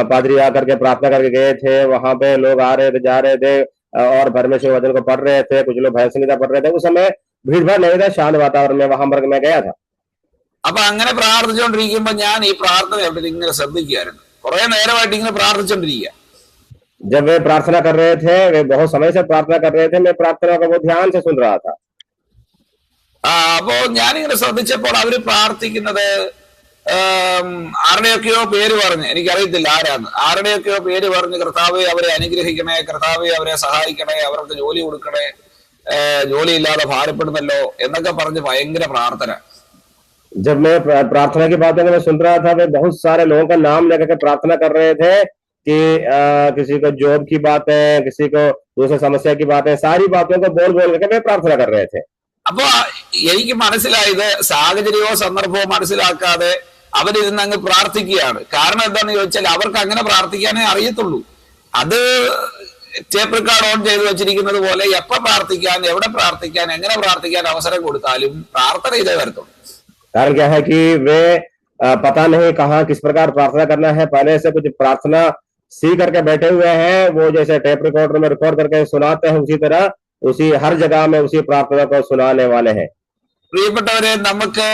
पादरी आकर के प्रार्थना करके गए थे। वहां पे लोग आ रहे थे, जा रहे थे और परमेश्वर वचन को पढ़ रहे थे। कुछ लोग भजन संहिता पढ़ रहे थे। उस समय भीड़ भाड़ नहीं था, शांत वातावरण में वहां पर मैं गया था। അപ്പൊ അങ്ങനെ പ്രാർത്ഥിച്ചുകൊണ്ടിരിക്കുമ്പോ ഞാൻ ഈ പ്രാർത്ഥന എവിടെ ഇങ്ങനെ ശ്രദ്ധിക്കുകയായിരുന്നു. കുറെ നേരമായിട്ട് ഇങ്ങനെ പ്രാർത്ഥിച്ചുകൊണ്ടിരിക്കുക. जब वे प्रार्थना कर रहे थे, वे बहुत समय से प्रार्थना कर रहे थे, मैं प्रार्थना को बहुत ध्यान से सुन रहा था। അപ്പോ ഞാനിങ്ങനെ ശ്രദ്ധിച്ചപ്പോൾ അവര് പ്രാർത്ഥിക്കുന്നത് ആരുടെയൊക്കെയോ പേര് പറഞ്ഞ്, എനിക്കറിയത്തില്ല ആരാന്ന്, ആരുടെയൊക്കെയോ പേര് പറഞ്ഞ് കർത്താവെ അവരെ അനുഗ്രഹിക്കണേ, കർത്താവെ അവരെ സഹായിക്കണേ, അവർക്ക് ജോലി കൊടുക്കണേ, ജോലി ഇല്ലാതെ ഭാരപ്പെടുന്നല്ലോ എന്നൊക്കെ പറഞ്ഞ് ഭയങ്കര പ്രാർത്ഥന. जब मैं प्रार्थना की बातें मैं सुन रहा था, वे बहुत सारे लोगों का नाम लेकर के प्रार्थना कर रहे थे कि किसी को जॉब की बातें, किसी को दूसरी समस्या की बातें, सारी बातों को बोल बोल करके वे प्रार्थना कर रहे थे। അപ്പൊ എനിക്ക് മനസ്സിലായത് സാഹചര്യമോ സന്ദർഭമോ മനസ്സിലാക്കാതെ അവരിരുന്ന് അങ്ങ് പ്രാർത്ഥിക്കുകയാണ്. കാരണം എന്താന്ന് ചോദിച്ചാൽ അവർക്ക് അങ്ങനെ പ്രാർത്ഥിക്കാനേ അറിയത്തുള്ളൂ. അത് ടേപ്പ് റെക്കോർഡ് ഓൺ ചെയ്ത് വെച്ചിരിക്കുന്നത് പോലെ എപ്പോ പ്രാർത്ഥിക്കാൻ, എവിടെ പ്രാർത്ഥിക്കാൻ, എങ്ങനെ പ്രാർത്ഥിക്കാൻ അവസരം കൊടുത്താലും പ്രാർത്ഥന ഇതേ വരത്തുള്ളൂ. कारण क्या है कि वे पता नहीं कहाँ किस प्रकार प्रार्थना करना है, पहले से कुछ प्रार्थना सीख करके बैठे हुए हैं। वो जैसे टेप रिकॉर्डर में रिकॉर्ड करके सुनाते हैं, उसी तरह उसी हर जगह में उसी प्रार्थना को सुनाने वाले हैं। പ്രിയപ്പെട്ടവരെ, നമുക്ക്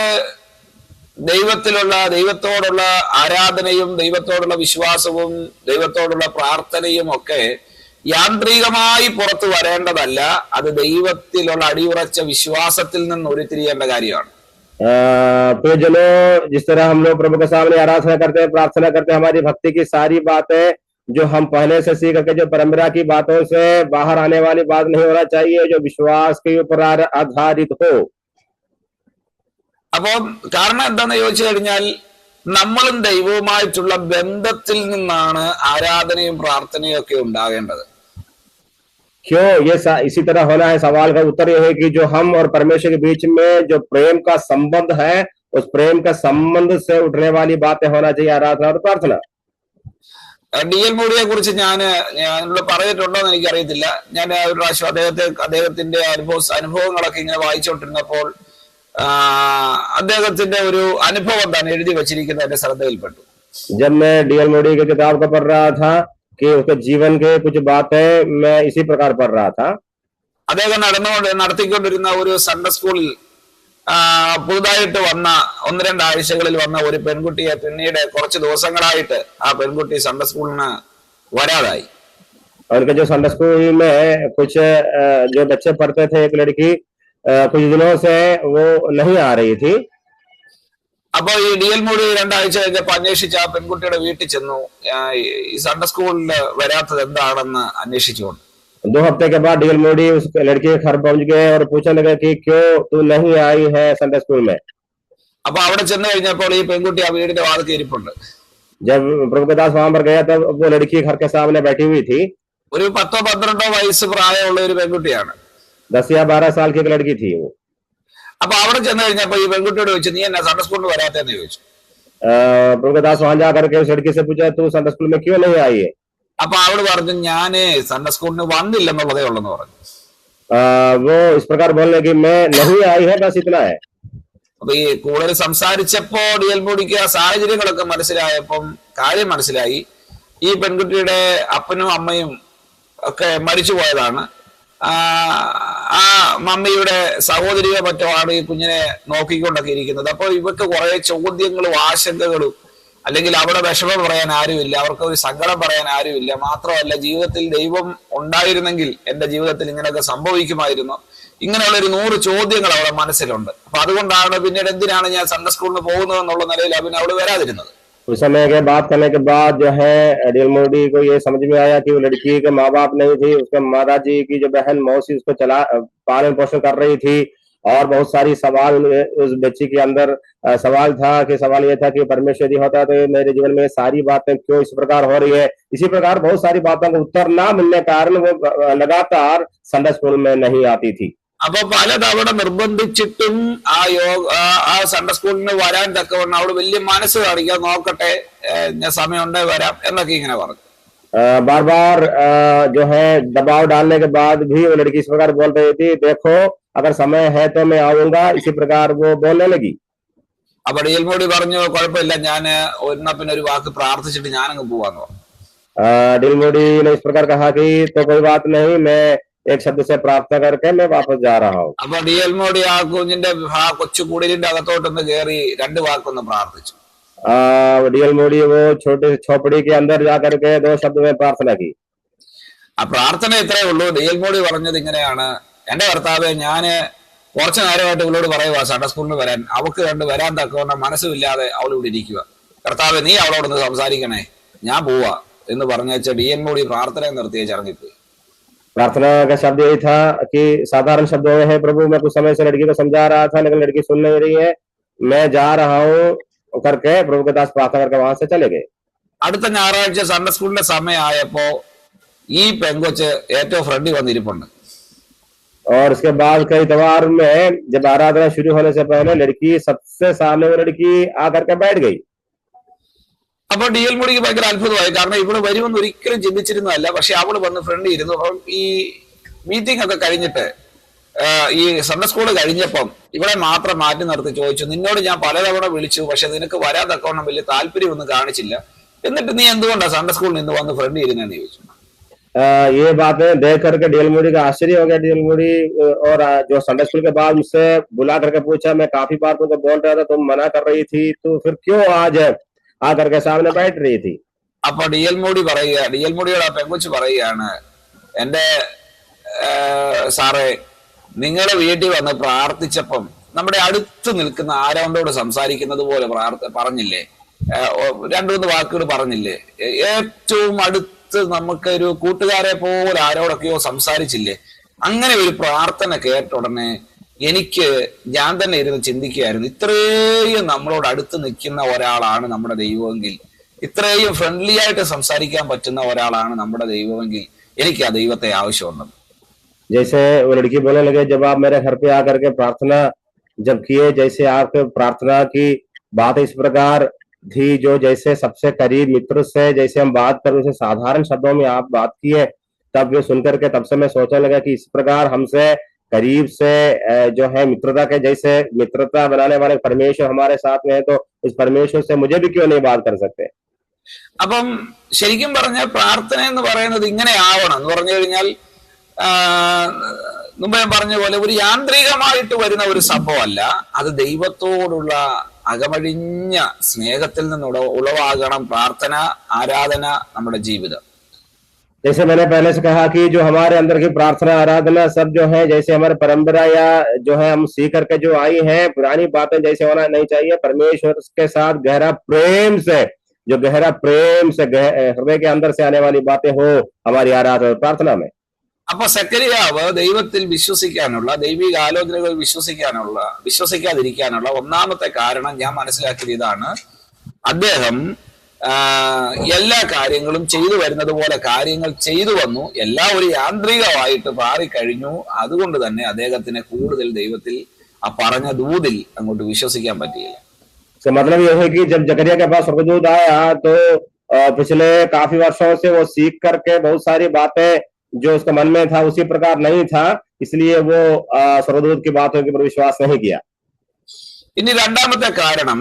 ദൈവത്തോടുള്ള ആരാധനയും ദൈവത്തോടുള്ള വിശ്വാസവും ദൈവത്തോടുള്ള പ്രാർത്ഥനയും ഒക്കെ യാന്ത്രികമായി പുറത്തു വരേണ്ടതല്ല. അത് ദൈവത്തിലുള്ള അടിയുറച്ച വിശ്വാസത്തിൽ നിന്ന് ഉരുത്തിരിയേണ്ട കാര്യമാണ്. प्रियजनों, जिस तरह हम लोग प्रभु के सामने आराधना करते हैं, प्रार्थना करते हैं, हमारी भक्ति की सारी बातें जो हम पहले से सीख करके जो परंपरा की बातों से बाहर आने वाली बात नहीं होना चाहिए, जो विश्वास के ऊपर आधारित हो। അപ്പം കാരണം എന്താന്ന് ചോദിച്ചു കഴിഞ്ഞാൽ നമ്മളും ദൈവവുമായിട്ടുള്ള ബന്ധത്തിൽ നിന്നാണ് ആരാധനയും പ്രാർത്ഥനയും ഒക്കെ ഉണ്ടാകേണ്ടത്. क्यों ये इसी तरह होना है? सवाल का उत्तर यह है कि जो हम और परमेश्वर के बीच में जो प्रेम का संबंध है, उस प्रेम का संबंध से उठने वाली बातें होना चाहिए आराधना और प्रार्थना। D.L. മൂഡിയെ കുറിച്ച് ഞാനിവിടെ പറഞ്ഞിട്ടുണ്ടോ എന്ന് എനിക്കറിയത്തില്ല. ഞാൻ ഒരു പ്രാവശ്യം അദ്ദേഹത്തിന്റെ അനുഭവങ്ങളൊക്കെ ഇങ്ങനെ വായിച്ചുകൊണ്ടിരുന്നപ്പോൾ അദ്ദേഹത്തിന്റെ ഒരു അനുഭവം തന്നെ എഴുതി വച്ചിരിക്കുന്നത് എന്റെ ശ്രദ്ധയിൽപ്പെട്ടു. जब मैं D.L. മൂडी की किताब को पढ़ रहा था कि उसके जीवन के कुछ बातें मैं इसी प्रकार पढ़ रहा था. അദ്ദേഹം നടത്തിക്കൊണ്ടിരുന്ന ഒരു സൺഡേ സ്കൂളിൽ പുതുതായിട്ട് വന്ന 1-2 ആഴ്ചകളിൽ വന്ന ഒരു പെൺകുട്ടിയെ പിന്നീട് കുറച്ച് ദിവസങ്ങളായിട്ട് ആ പെൺകുട്ടി സൺഡേ സ്കൂളിന് വരാതായി. उनके जो संडे स्कूल में कुछ जो बच्चे पढ़ते थे, एक लड़की कुछ दिनों से वो नहीं आ रही थी. അപ്പൊ ഈ D.L. മൂഡി 2 ആഴ്ച കഴിഞ്ഞപ്പോ അന്വേഷിച്ച് ആ പെൺകുട്ടിയുടെ വീട്ടിൽ ചെന്നു. ഈ സൺഡേ സ്കൂളിൽ വരാത്തത് എന്താണെന്ന് അന്വേഷിച്ചുകൊണ്ട് 2 हफ्ते के बाद D.L. മൂडी उस लड़की के घर पहुंच गए और पूछने लगे कि क्यों तू नहीं आई है संडे स्कूल में. അപ്പൊ അവിടെ ചെന്ന് കഴിഞ്ഞപ്പോൾ ഈ പെൺകുട്ടി ആ വീടിന്റെ വാതിൽക്കൽ ഇരിപ്പുണ്ട്. जब प्रभु के दास वहां पर गया तब वो लड़की घर के सामने बैठी हुई थी. ഒരു 10-12 വയസ്സ് പ്രായമുള്ള ഒരു പെൺകുട്ടിയാണ്. 10 या 12 साल की एक लड़की थी वो. അപ്പൊ അവിടെ ചെന്ന് കഴിഞ്ഞപ്പോ ഈ പെൺകുട്ടിയോട് ചോദിച്ചു, നീ എന്നാ സൺഡേ സ്കൂളിൽ വരാത്തെന്ന് ചോദിച്ചു. प्रभु के दास वहां जाकर के उस लड़की से पूछा तू संडे स्कूल में क्यों नहीं आई है. അപ്പൊ അവള് പറഞ്ഞു, ഞാന് സൺഡേ സ്കൂളിന് വന്നില്ലെന്നുള്ളതേ ഉള്ളെന്ന് പറഞ്ഞു. वो इस प्रकार बोलने की मैं नहीं आई है, बस इतना है. അപ്പൊ ഈ കൂടുതൽ സംസാരിച്ചപ്പോ D.L. മൂഡിക്ക് ആ സാഹചര്യങ്ങളൊക്കെ മനസ്സിലായപ്പം കാര്യം മനസ്സിലായി. ഈ പെൺകുട്ടിയുടെ അപ്പനും അമ്മയും ഒക്കെ മരിച്ചു പോയതാണ്. ആ മമ്മിയുടെ സഹോദരിയോ മറ്റോ ആണ് ഈ കുഞ്ഞിനെ നോക്കിക്കൊണ്ടൊക്കെ ഇരിക്കുന്നത്. അപ്പൊ ഇവർക്ക് കുറെ ചോദ്യങ്ങളും ആശങ്കകളും, അല്ലെങ്കിൽ അവിടെ വിഷമം പറയാൻ ആരുമില്ല, അവർക്ക് ഒരു സങ്കടം പറയാൻ ആരുമില്ല. മാത്രമല്ല, ജീവിതത്തിൽ ദൈവം ഉണ്ടായിരുന്നെങ്കിൽ എന്റെ ജീവിതത്തിൽ ഇങ്ങനെയൊക്കെ സംഭവിക്കുമായിരുന്നു, ഇങ്ങനെയുള്ളൊരു 100 ചോദ്യങ്ങൾ അവളെ മനസ്സിലുണ്ട്. അപ്പൊ അതുകൊണ്ടാണ് പിന്നീട് എന്തിനാണ് ഞാൻ സൺഡേ സ്കൂളിൽ പോകുന്നത് എന്നുള്ള നിലയിൽ അവന് അവിടെ വരാതിരുന്നത്. कुछ समय के बात करने के बाद जो है D.L. मूडी को ये समझ में आया कि वो लड़की के माँ बाप नहीं थी, उसके माता जी की जो बहन मौसी उसको पालन पोषण कर रही थी. और बहुत सारी सवाल उस बच्ची के अंदर सवाल था कि सवाल ये था कि परमेश्वर यदि होता तो मेरे जीवन में सारी बातें क्यों इस प्रकार हो रही है. इसी प्रकार बहुत सारी बातों का उत्तर ना मिलने के कारण वो लगातार संडे स्कूल में नहीं आती थी. അപ്പൊ പലതവണ നിർബന്ധിച്ചിട്ടും ആ സൺഡേ സ്കൂളിന് വരാൻ തക്കവണ്ണം അവള് വലിയ മനസ്സ് കാണിക്കാൻ, നോക്കട്ടെ ഞാൻ സമയമുണ്ടേ വരാം എന്നൊക്കെ ഇങ്ങനെ പറഞ്ഞു. बार बार जो है दबाव डालने के बाद भी वो लड़की इस प्रकार बोल रही थी, देखो अगर समय है तो मैं आऊंगा. इसी प्रकार वो बोलने लगी. അപ്പൊ D.L. മൂഡി പറഞ്ഞു, കുഴപ്പമില്ല, ഞാൻ എന്നാ പിന്നെ ഒരു വാക്ക് പ്രാർത്ഥിച്ചിട്ട് ഞാനങ്ങ് പോവാന്ന് പറഞ്ഞു. D.L. മൂडी ने इस प्रकार कहा कि तो कोई बात नहीं, मैं एक शब्द से प्रार्थना करके मैं वापस जा रहा हूँ. അപ്പൊ D.L. മൂഡി ആ കുഞ്ഞിന്റെ കൊച്ചു കുടിലിന്റെ അകത്തോട്ടൊന്ന് കയറി 2 വാക്കൊന്ന് പ്രാർത്ഥിച്ചു. D.L. മൂडी वो छोटे झोपड़ी के अंदर जाकर के 2 शब्द में प्रार्थना की. ആ പ്രാർത്ഥന ഇത്രയേ ഉള്ളൂ. D.L. മൂഡി പറഞ്ഞത് ഇങ്ങനെയാണ്, എന്റെ കർത്താവേ, ഞാന് കുറച്ചു നേരമായിട്ട് ഇവളോട് പറയുക സൺഡേ സ്കൂളിന് വരാൻ, അവക്ക് വരാൻ തക്കവണ്ണം മനസ്സുമില്ലാതെ അവൾ ഇവിടെ ഇരിക്കുക. കർത്താവേ, നീ അവളോടൊന്ന് സംസാരിക്കണേ, ഞാൻ പോവാ എന്ന് പറഞ്ഞേച്ച D.L. മൂഡി പ്രാർത്ഥനയെ നിർത്തിയ ഇറങ്ങിപ്പോയി. प्रार्थना का शब्द यही था कि साधारण शब्दों में है, प्रभु मैं कुछ समय से लड़की को समझा रहा था लेकिन लड़की सुन नहीं रही है, मैं जा रहा हूँ करके प्रभु के दास प्रार्थना करके वहां से चले गए. അടുത്ത ഞായറാഴ്ച സൺഡേ സ്കൂളിന്റെ സമയമായപ്പോ ഈ പെങ്കൊച്ച് ഏറ്റവും ഫ്രണ്ടിൽ വന്നിരിപ്പുണ്ട്. और इसके बाद कई त्योहार में जब आराधना शुरू होने से पहले लड़की सबसे सामने वो लड़की आकर के बैठ गई. അപ്പൊ D.L. മൂഡിക്ക് ഭയങ്കര അത്ഭുതമായി. കാരണം ഇവിടെ വരുമെന്ന് ഒരിക്കലും ചിന്തിച്ചിരുന്നതല്ല. പക്ഷെ അവള് വന്ന് ഫ്രണ്ട് ഇരുന്നു. അപ്പം ഈ മീറ്റിംഗ് ഒക്കെ കഴിഞ്ഞിട്ട് ഈ സൺഡേ സ്കൂള് കഴിഞ്ഞപ്പം ഇവിടെ മാത്രം മാറ്റി നിർത്തി ചോദിച്ചു, നിന്നോട് ഞാൻ പലതവണ വിളിച്ചു, പക്ഷെ നിനക്ക് വരാൻ തക്കവണ്ണം വലിയ താല്പര്യമൊന്നും കാണിച്ചില്ല, എന്നിട്ട് നീ എന്തുകൊണ്ടാ സൺഡേ സ്കൂളിൽ നിന്ന് വന്ന് ഫ്രണ്ട് ഇരുന്നെന്ന് ചോദിച്ചു. ये बातें देख करके D.L. मूडी का आश्चर्य हो गया. D.L. मूडी और जो संडे स्कूल के बाद मुझसे बुला करके पूछा, मैं काफी बार तुमको बोल रहा था, तुम मना कर रही थी, तो फिर क्यों आज आकर के सामने बैठ रही थी. അപ്പൊ D.L. മൂഡി പറയുക, D.L. മൂഡിയോട് ആ പെങ്കൊച്ച് പറയുകയാണ്, എന്റെ സാറേ, നിങ്ങളുടെ വീട്ടിൽ വന്ന് പ്രാർത്ഥിച്ചപ്പം നമ്മുടെ അടുത്ത് നിൽക്കുന്ന ആരോണ്ടോട് സംസാരിക്കുന്നത് പോലെ പറഞ്ഞില്ലേ, 2-3 വാക്കുകൾ പറഞ്ഞില്ലേ, ഏറ്റവും അടുത്ത് നമുക്കൊരു കൂട്ടുകാരെ പോലെ ആരോടൊക്കെയോ സംസാരിച്ചില്ലേ, അങ്ങനെ ഒരു പ്രാർത്ഥന കേട്ട ഉടനെ എനിക്ക് ഞാൻ തന്നെ ഇരുന്ന് ചിന്തിക്കുകയായിരുന്നു, ഇത്രയും നമ്മളോട് അടുത്ത് നിൽക്കുന്ന ഒരാളാണ് നമ്മുടെ ദൈവമെങ്കിൽ, ഇത്രയും ഫ്രണ്ട്ലി ആയിട്ട് സംസാരിക്കാൻ പറ്റുന്ന ഒരാളാണ് നമ്മുടെ ദൈവമെങ്കിൽ എനിക്ക് ആ ദൈവത്തെ ആവശ്യമുണ്ടെന്ന്. जैसे वो लड़की बोलने लगे, जब आप मेरे घर पे आकर के प्रार्थना जब किए, जैसे आपके प्रार्थना की बात इस प्रकार थी, जो जैसे सबसे करीब मित्र से जैसे हम बात कर उसे साधारण शब्दों में आप बात किए, तब ये सुनकर के तब से मैं सोचने लगा कि इस प्रकार हमसे करीब से जो है मित्रता के जैसे मित्रता बनाने वाले परमेश्वर हमारे साथ में है, तो इस परमेश्वर से मुझे भी क्यों नहीं बात कर सकते। അപ്പം ശരിക്കും പറഞ്ഞാൽ പ്രാർത്ഥന എന്ന് പറയുന്നത് ഇങ്ങനെ ആവണം എന്ന് പറഞ്ഞു കഴിഞ്ഞാൽ, മുമ്പ് ഞാൻ പറഞ്ഞ പോലെ ഒരു യാന്ത്രികമായിട്ട് വരുന്ന ഒരു സംഭവമല്ല, അത് ദൈവത്തോടുള്ള അകമഴിഞ്ഞ സ്നേഹത്തിൽ നിന്ന് ഉളവാകണം പ്രാർത്ഥന, ആരാധന, നമ്മുടെ ജീവിതം. जैसे मैंने पहले से कहा कि जो हमारे अंदर की प्रार्थना आराधना सब जो है, जैसे हमारी परंपरा या जो है हम सीख करके जो आई है पुरानी बातें जैसे होना नहीं चाहिए, परमेश्वर के साथ गहरा प्रेम से, जो गहरा प्रेम से हृदय के अंदर से आने वाली बातें हो हमारी आराधना और प्रार्थना में। അപ്പൊ സെക്കരിയാവ് ദൈവത്തിൽ വിശ്വസിക്കാനുള്ള, ദൈവിക ആലോചനകൾ വിശ്വസിക്കാതിരിക്കാനുള്ള ഒന്നാമത്തെ കാരണം ഞാൻ മനസ്സിലാക്കിയത് ഇതാണ്: അദ്ദേഹം എല്ലാ കാര്യങ്ങളും ചെയ്തു വരുന്നത് പോലെ കാര്യങ്ങൾ ചെയ്തു വന്നു, എല്ലാം ഒരു യാന്ത്രികമായിട്ട് മാറിക്കഴിഞ്ഞു. അതുകൊണ്ട് തന്നെ അദ്ദേഹത്തിന് കൂടുതൽ ദൈവത്തിൽ ആ പറഞ്ഞ ദൂതിൽ അങ്ങോട്ട് വിശ്വസിക്കാൻ പറ്റിയില്ല. मतलब यह है कि जब जकरिया के पास स्वर्गदूत आया तो पिछले काफी वर्षों से वो सीख करके बहुत सारी बातें जो उसके मन में था उसी प्रकार नहीं था, इसलिए वो स्वर्गदूत की बातों के ऊपर विश्वास नहीं किया। ഇനി രണ്ടാമത്തെ കാരണം,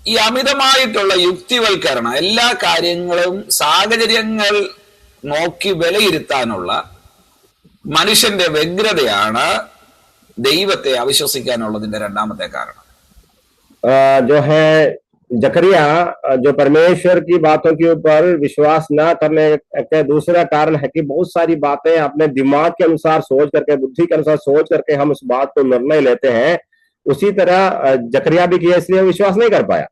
ഈ അമിതമായിട്ടുള്ള യുക്തിവൽക്കരണം, എല്ലാ കാര്യങ്ങളും സാഹചര്യങ്ങൾ നോക്കി വിലയിരുത്താനുള്ള മനുഷ്യന്റെ വ്യഗ്രതയാണ് ദൈവത്തെ അവിശ്വസിക്കാനുള്ളതിന്റെ രണ്ടാമത്തെ കാരണം. जो है जकरिया जो परमेश्वर की बातों के ऊपर विश्वास न करने का दूसरा कारण है कि बहुत सारी बातें अपने दिमाग के अनुसार सोच करके, बुद्धि के अनुसार सोच करके हम उस बात को निर्णय लेते हैं। उसी तरह जकरिया भी किया, इसलिए विश्वास नहीं कर पाया।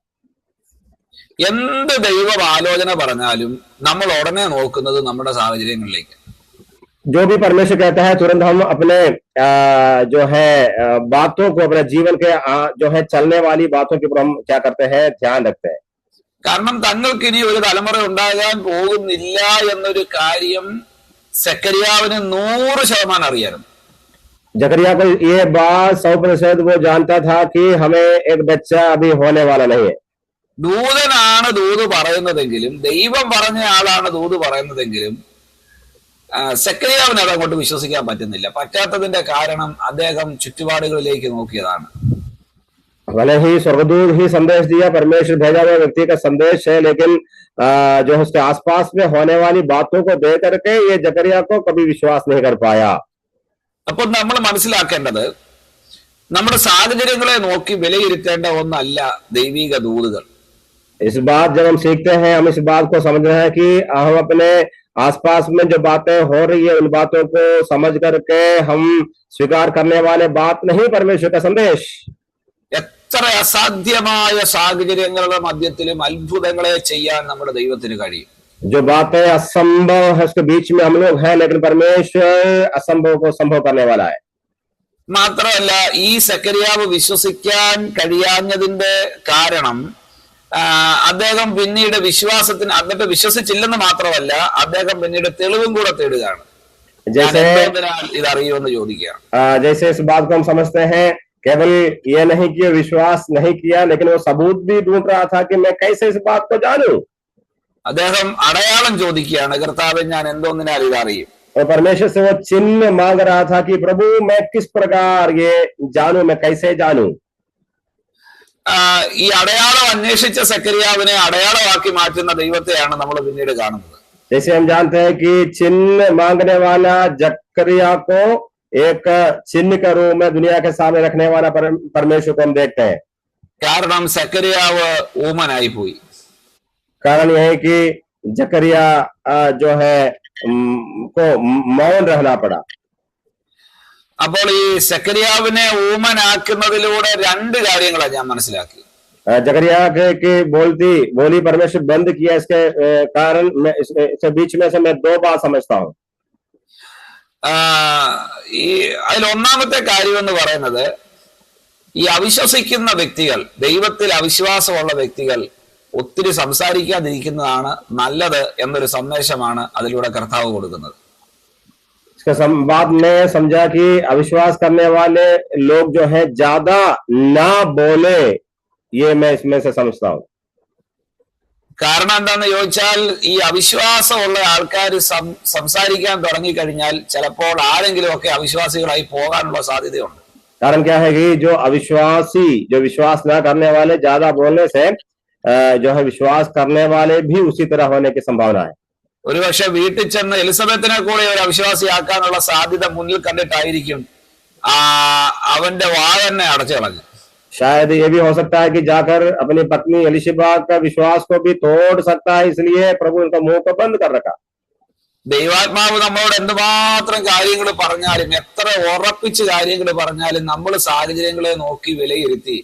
എന്ത് ദൈവ ആലോചന പറഞ്ഞാലും നമ്മൾ ഉടനെ നോക്കുന്നത് നമ്മുടെ സാഹചര്യങ്ങളിലേക്ക്. जो भी परमेश्वर कहता है तुरंत हम अपने जो है बातों को, अपने जीवन के जो है चलने वाली बातों के ऊपर हम क्या करते हैं, ध्यान रखते हैं। കാരണം തങ്ങൾക്ക് ഇനി ഒരു തലമുറ ഉണ്ടാകാൻ പോകുന്നില്ല എന്നൊരു കാര്യം സെക്കരിയാവിന് 100% അറിയായിരുന്നു. जकरिया को ये बात 100% वो जानता था कि हमें एक बच्चा अभी होने वाला नहीं है। ദൂതനാണ് ദൂത് പറയുന്നതെങ്കിലും, ദൈവം പറഞ്ഞ ആളാണ് ദൂത് പറയുന്നതെങ്കിലും സെക്കരിയാവിന് അതങ്ങോട്ട് വിശ്വസിക്കാൻ പറ്റുന്നില്ല. പറ്റാത്തതിന്റെ കാരണം അദ്ദേഹം ചുറ്റുപാടുകളിലേക്ക് നോക്കിയതാണ്. भले ही स्वर्गदूत ही संदेश दिया, परमेश्वर भेजा हुआ व्यक्ति का संदेश है, लेकिन जो उसके आसपास में होने वाली बातों को देख करके ये जकरिया को कभी विश्वास नहीं कर पाया। അപ്പോൾ നമ്മൾ മനസ്സിലാക്കേണ്ടത്, നമ്മുടെ സാഹചര്യങ്ങളെ നോക്കി വിലയിരുത്തേണ്ട ഒന്നല്ല ദൈവിക ദൂതുകൾ. इस बात जब हम सीखते हैं, हम इस बात को समझना है कि हम अपने आसपास में जो बातें हो रही है उन बातों को समझ करके हम स्वीकार करने वाले बात नहीं, परमेश्वर का संदेश। എത്ര അസാധ്യമായ സാഹചര്യങ്ങളുടെ മധ്യത്തിലും അത്ഭുതങ്ങളെ ചെയ്യാൻ നമ്മുടെ ദൈവത്തിന് കഴിയും. जो बातें असंभव है उसके बीच में हम लोग हैं, लेकिन परमेश्वर असंभव को संभव करने वाला है। മാത്രമല്ല, ഈ സെക്കരിയാവ് വിശ്വസിക്കാൻ കഴിയാഞ്ഞതിന്റെ കാരണം അദ്ദേഹം പിന്നീട് വിശ്വാസത്തിന് എന്നിട്ട് വിശ്വസിച്ചില്ലെന്ന് മാത്രമല്ല, അദ്ദേഹം പിന്നീട് തെളിവും കൂടെ തേടുകയാണ്. ഇതറിയുമെന്ന് ചോദിക്കുകയാണ്. जैसे इस बात को हम समझते हैं, केवल ये नहीं कि विश्वास नहीं किया, लेकिन वो सबूत भी ढूंढ रहा था कि मैं कैसे इस बात को जानूं। അദ്ദേഹം അടയാളം ചോദിക്കുകയാണ്, കർത്താവേ ഞാൻ എന്തോന്നിനാൽ ഇതറിയും. और परमेश्वर से वो चिन्ह मांग रहा था कि प्रभु मैं किस प्रकार ये जानूं, मैं कैसे जानूं। ഈ അടയാളം അന്വേഷിച്ച സെക്കരിയാവിനെ അടയാളമാക്കി മാറ്റുന്ന ദൈവത്തെയാണ് നമ്മൾ പിന്നീട് കാണുന്നത്. जैसे हम जानते हैं कि चिन्ह मांगने वाला जकरिया को एक चिन्ह के रूप में दुनिया के सामने रखने वाला परमेश्वर को हम देखते हैं। കാരണം സെക്കരിയാവ് ഊമനായി പോയി. कारण यह है कि जकरिया जो है को मौन रहना पड़ा। അപ്പോൾ ഈ സെക്കരിയാവിനെ ഊമനാക്കുന്നതിലൂടെ രണ്ട് കാര്യങ്ങളാണ് ഞാൻ മനസ്സിലാക്കി. जकरिया के बोली परमेश्वर बंद किया, इसके कारण मैं इसके बीच में से मैं दो बात समझता हूँ. ആ, ഈ അതിൽ ഒന്നാമത്തെ കാര്യം എന്ന് പറയുന്നത്, ഈ അവിശ്വസിക്കുന്ന വ്യക്തികൾ, ദൈവത്തിൽ അവിശ്വാസമുള്ള വ്യക്തികൾ ഒത്തിരി സംസാരിക്കാതിരിക്കുന്നതാണ് നല്ലത് എന്നൊരു സന്ദേശമാണ് അതിലൂടെ കർത്താവ് കൊടുക്കുന്നത്. इसके बाद में समझा कि अविश्वास करने वाले लोग जो है ज्यादा ना बोले, ये मैं इसमें से समझता हूं. കാരണം എന്താന്ന് ചോദിച്ചാൽ, ഈ അവിശ്വാസമുള്ള ആൾക്കാർ സംസാരിക്കാൻ തുടങ്ങിക്കഴിഞ്ഞാൽ ചിലപ്പോൾ ആരെങ്കിലും ഒക്കെ അവിശ്വാസികളായി പോകാനുള്ള സാധ്യതയുണ്ട്. कारण क्या है कि जो अविश्वासी, जो विश्वास ना करने वाले ज्यादा बोलने से जो है विश्वास करने वाले भी उसी तरह होने की संभावना है. ഒരുപക്ഷെ വീട്ടിൽ ചെന്ന് എലിസബത്തിനെ കൂടെ ഒരു അവിശ്വാസിയാക്കാനുള്ള സാധ്യത മുന്നിൽ കണ്ടിട്ടായിരിക്കും അവന്റെ വാ തന്നെ അടച്ചു കളഞ്ഞു. शायद ये भी हो सकता है कि जाकर अपनी पत्नी एलिशिबा का विश्वास को भी तोड़ सकता है, इसलिए प्रभु उनका मुंह को बंद कर रखा. ദൈവാത്മാവ് നമ്മളോട് എന്തുമാത്രം കാര്യങ്ങൾ പറഞ്ഞാലും, എത്ര ഉറപ്പിച്ച് കാര്യങ്ങൾ പറഞ്ഞാലും, നമ്മൾ സാഹചര്യങ്ങളെ നോക്കി വിലയിരുത്തി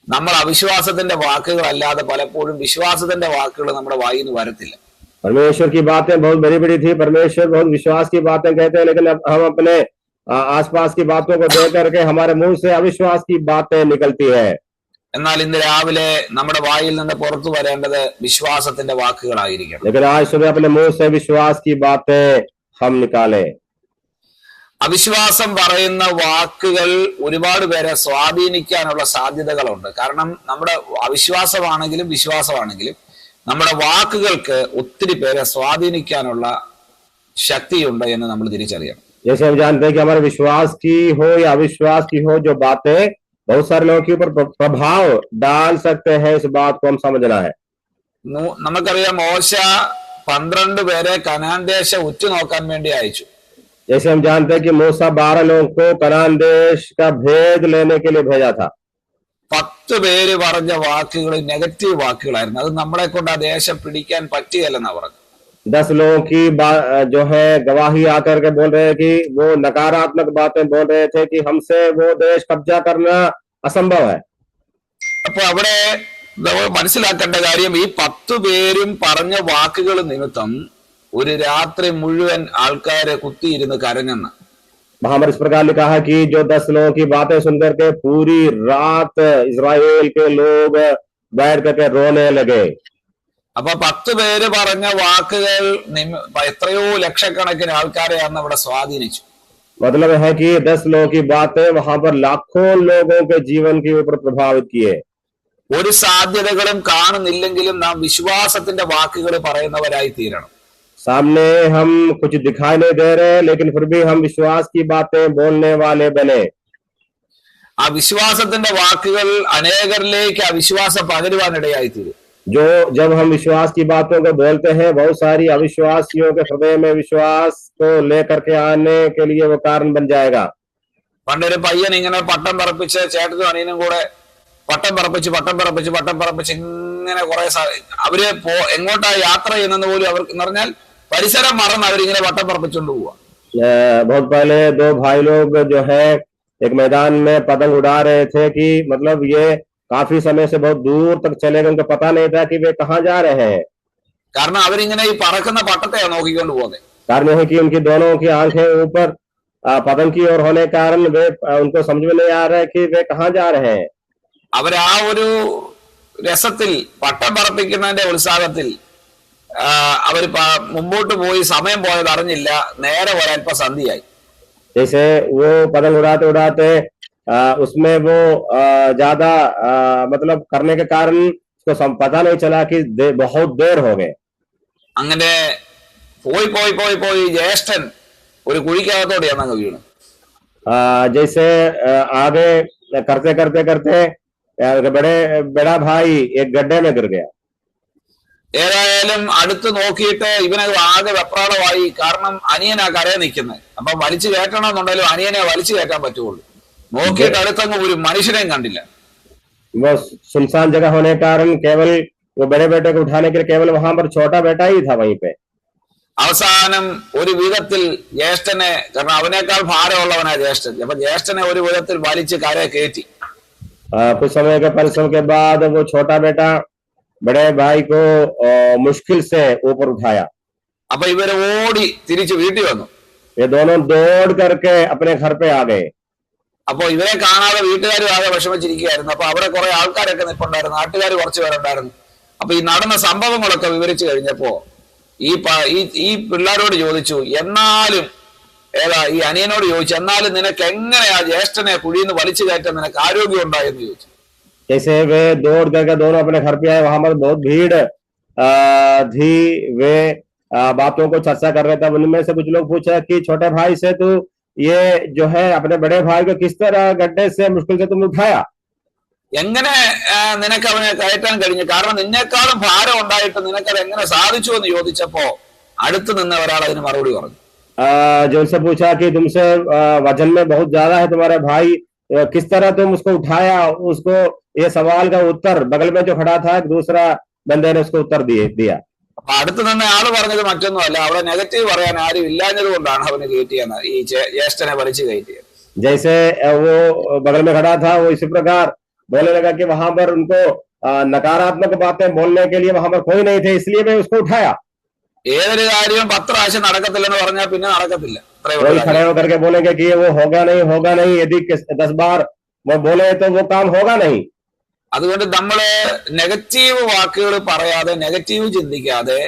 നമ്മൾ അവിശ്വാസത്തിന്റെ വാക്കുകളല്ലാതെ പലപ്പോഴും വിശ്വാസത്തിന്റെ വാക്കുകൾ നമ്മുടെ വായിൽ നിന്ന് വരത്തില്ല. परमेश्वर की बातें बहुत बड़ी बड़ी थी, परमेश्वर बहुत विश्वास की बातें कहते हैं, लेकिन अब हम अपने आसपास की बातों को देख करके हमारे मुंह से अविश्वास की बातें निकलती है. എന്നാൽ ഇന്ന് രാവിലെ നമ്മുടെ വായിൽ നിന്ന് പുറത്തു വരേണ്ടത് വിശ്വാസത്തിന്റെ വാക്കുകളായിരിക്കണം. लेकिन आज सुबह अपने मुंह से विश्वास की बातें हम निकालें. അവിശ്വാസം പറയുന്ന വാക്കുകൾ ഒരുപാട് പേരെ സ്വാധീനിക്കാനുള്ള സാധ്യതകളുണ്ട്. കാരണം നമ്മുടെ അവിശ്വാസമാണെങ്കിലും വിശ്വാസമാണെങ്കിലും നമ്മുടെ വാക്കുകൾക്ക് ഒത്തിരി പേരെ സ്വാധീനിക്കാനുള്ള ശക്തിയുണ്ട് എന്ന് നമ്മൾ തിരിച്ചറിയണം. जैसे हम जानते हैं कि हमारे विश्वास की हो या अविश्वास की हो, जो बातें बहुत सारे लोगों के ऊपर प्रभाव डाल सकते हैं, इस बात को हम समझना है. നമുക്കറിയാം, മോശ 12 പേരെ കനാൻ ദേശം ഉറ്റുനോക്കാൻ വേണ്ടി അയച്ചു. जैसे हम जानते हैं कि मूसा 12 लोगों को कनान देश का भेद लेने के लिए भेजा था. 10 പേര് പറഞ്ഞ വാക്കുകൾ നെഗറ്റീവ് വാക്കുകളായിരുന്നു. അത് നമ്മളെ കൊണ്ട് ആ ദേശം പിടിക്കാൻ പറ്റുകയല്ലെന്നാ പറഞ്ഞു. 10 लोगों की जो है गवाही आकर के बोल रहे हैं कि वो नकारात्मक बातें बोल रहे थे कि हमसे वो देश कब्जा करना असंभव है. അപ്പൊ അവിടെ നമ്മൾ മനസ്സിലാക്കേണ്ട കാര്യം, ഈ 10 പേരും പറഞ്ഞ വാക്കുകൾ നിമിത്തം ഒരു രാത്രി മുഴുവൻ ആൾക്കാരെ കുത്തിയിരുന്ന് കരഞ്ഞെന്ന്. वहां पर इस प्रकार लिखा है कि जो 10 लोगों की बातें सुनकर के पूरी रात इजराइल के लोग बैठ करके रोने लगे. അപ്പൊ 10 പേര് പറഞ്ഞ വാക്കുകൾ എത്രയോ ലക്ഷക്കണക്കിന് ആൾക്കാരെയാണ് അവിടെ സ്വാധീനിച്ചു. मतलब है कि 10 लोगों की बातें वहां पर लाखों लोगों के जीवन के ऊपर प्रभावित किए. ഒരു സാധ്യതകളും കാണുന്നില്ലെങ്കിലും നാം വിശ്വാസത്തിന്റെ വാക്കുകൾ പറയുന്നവരായി തീരണം. सामने हम कुछ दिखाई नहीं दे रहे, लेकिन फिर भी हम विश्वास की बातें बोलने वाले बने. ആ വിശ്വാസത്തിന്റെ വാക്കുകൾ അനേകരിലേക്ക് അവിശ്വാസം പകരുവാനിടയായി തീരും. जो जब हम विश्वास की बातों को बोलते हैं, बहुत सारी अविश्वासियों के हृदय में विश्वास को लेकर के आने के लिए वो कारण बन जाएगा. പണ്ടൊരു പയ്യൻ ഇങ്ങനെ പട്ടം പറപ്പിച്ച് ചേട്ടനും അനിയനും കൂടെ പട്ടം പറപ്പിച്ച് ഇങ്ങനെ കുറെ അവര് എങ്ങോട്ടാ യാത്ര ചെയ്യുന്നെന്ന് പോലും അവർക്ക് എന്ന് പറഞ്ഞാൽ പരിസരം മറന്ന് അവരിങ്ങനെ പട്ടം പറപ്പിച്ചുകൊണ്ട് പോവാ. बहुत पहले 2 भाई लोग जो है एक मैदान में पतंग उड़ा रहे थे कि मतलब ये काफी समय से बहुत दूर तक चले गए, उनको पता नहीं था कि वे कहाँ जा रहे हैं. കാരണം അവരിങ്ങനെ ഈ പറക്കുന്ന പട്ടത്തെയാണ് നോക്കിക്കൊണ്ട് പോകുന്നത്. कारण यह है कि उनकी दोनों की आंखें ऊपर पतंग की ओर होने के कारण वे उनको समझ में नहीं आ रहा है कि वे कहाँ जा रहे हैं. അവർ ആ ഒരു രസത്തിൽ, പട്ടം പറപ്പിക്കുന്നതിന്റെ ഉത്സാഹത്തിൽ അവർ മുമ്പോട്ട് പോയി സമയം പോയത് അറിഞ്ഞില്ല. നേരെ ഒരൽപ്പം സന്ധ്യയായി. जैसे वो पतंग उड़ाते उड़ाते उसमें वो ज्यादा मतलब करने के कारण उसको पता नहीं चला कि बहुत देर हो गए. അങ്ങനെ പോയി ജ്യേഷ്ഠൻ ഒരു കുഴിക്കകത്തോടെയാണ് അങ്ങ് വീണു. जैसे आगे करते करते करते बड़ा भाई एक गड्ढे में गिर गया. ഏതായാലും അടുത്ത് നോക്കിയിട്ട് ഇവനെ ആകെ വെപ്രാളമായി. കാരണം അനിയനാ കരയെ നിൽക്കുന്നത്. അപ്പൊ വലിച്ചു കയറ്റണമെന്നുണ്ടെങ്കിലും അനിയനെ വലിച്ചു കയറ്റാൻ പറ്റുള്ളൂ. നോക്കിയിട്ട് അടുത്തങ്ങ് ഒരു മനുഷ്യനെയും കണ്ടില്ല. वो सुनसान जगह होने के कारण केवल वो बड़े बेटे को उठाने के लिए केवल वहां पर छोटा बेटा ही था वहीं पे. അവസാനം ഒരു വിധത്തിൽ ജ്യേഷ്ഠനെ, കാരണം അവനേക്കാൾ ഭാരമുള്ളവനാ ജ്യേഷ്ഠൻ, അപ്പൊ ജ്യേഷ്ഠനെ ഒരു വിധത്തിൽ വലിച്ച് കരയെ കയറ്റി. कुछ समय के परिश्रम के बाद वो छोटा बेटा बड़े भाई को मुश्किल से ऊपर उठाया. അപ്പൊ ഇവര് ഓടി തിരിച്ച് വീട്ടിൽ വന്നു. ये दोनों दौड़ करके अपने घर पे आ गए। അപ്പൊ ഇവരെ കാണാതെ വീട്ടുകാർ ആകെ വിഷമിച്ചിരിക്കുകയായിരുന്നു. അപ്പൊ അവിടെ കുറെ ആൾക്കാരൊക്കെ നിൽപ്പുണ്ടായിരുന്നു, നാട്ടുകാർ കുറച്ച് പേരുണ്ടായിരുന്നു. അപ്പൊ ഈ നടന്ന സംഭവങ്ങളൊക്കെ വിവരിച്ചു കഴിഞ്ഞപ്പോ ഈ പിള്ളേരോട് ചോദിച്ചു, എന്നാലും ഈ അനിയനോട് ചോദിച്ചു, എന്നാലും നിനക്ക് എങ്ങനെയാ ജ്യേഷ്ഠനെ കുഴിന്ന് വലിച്ചു കയറ്റാൻ നിനക്ക് ആരോഗ്യം ഉണ്ടായെന്ന് ചോദിച്ചു. जैसे वे दौड़ करके दोनों अपने घर पे आए, वहां पर बहुत भीड़ थी। वे बातों को चर्चा कर रहे थे। उनमें से कुछ लोग पूछा कि छोटे भाई से तू ये जो है अपने बड़े भाई को किस तरह गड्ढे से मुश्किल से तुम उठाया? എങ്ങനെ നിനക്ക് അവനെ കയറ്റാൻ കഴിഞ്ഞു? കാരണം നിന്നെക്കാളും ഭാരം ഉണ്ടായിട്ട് നിനക്കത് എങ്ങനെ സാധിച്ചു എന്ന് ചോദിച്ചപ്പോ അടുത്ത് നിന്ന ഒരാൾ അതിന് മറുപടി പറഞ്ഞു. जो उनसे पूछा कि तुमसे वजन में बहुत ज्यादा है तुम्हारे भाई, किस तरह तुम उसको उठाया? उसको ये सवाल का उत्तर बगल में जो खड़ा था दूसरा बंदे ने उसको उत्तर दिया। അപ്പൊ അടുത്ത് നിന്ന് ആള് പറഞ്ഞത് മറ്റൊന്നുമല്ല, അവിടെ നെഗറ്റീവ് പറയാൻ ആരും ഇല്ലാഞ്ഞത് കൊണ്ടാണ് അവന് കയറ്റിയെന്ന്, ഈ ജ്യേഷ്ഠനെ വലിച്ചു കയറ്റിയത്. जैसे वो बगल में खड़ा था वो इसी प्रकार बोलने लगा कि वहां पर उनको नकारात्मक बातें बोलने के लिए वहां पर कोई नहीं थे, इसलिए मैं उसको उठाया। ഏതൊരു കാര്യവും 10 പ്രാവശ്യം നടക്കത്തില്ലെന്ന് പറഞ്ഞാൽ പിന്നെ നടക്കത്തില്ല. कोई खड़े होकर के बोलेंगे कि ये वो होगा नहीं, यदि 10 बार वो बोले तो वो काम होगा नहीं। അതുകൊണ്ട് നമ്മള് നെഗറ്റീവ് വാക്കുകൾ പറയാതെ, നെഗറ്റീവ് ചിന്തിക്കാതെ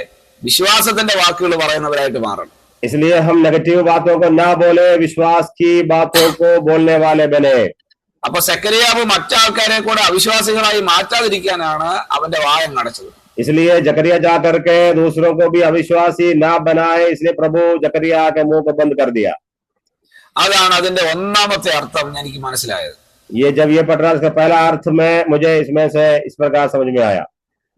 വിശ്വാസത്തിന്റെ വാക്കുകൾ പറയുന്നവരായിട്ട് മാറണം. इसलिए हम नेगेटिव बातों को ना बोले, विश्वास की बातों को बोलने वाले बने। അപ്പൊ സെക്കറിയാവ് മറ്റാൾക്കാരെ കൂടെ അവിശ്വാസികളായി മാറ്റാതിരിക്കാനാണ് അവന്റെ വായം അടച്ചത്. इसलिए जकरिया जा करके दूसरों को भी अविश्वासी ना बनाए, इसलिए प्रभु जकरिया के मुंह को बंद कर दिया। അതാണ് അതിന്റെ ഒന്നാമത്തെ അർത്ഥം എനിക്ക് മനസ്സിലായത്. ये जब ये पढ़ रहा, इसका पहला अर्थ में मुझे इसमें से इस प्रकार समझ में आया।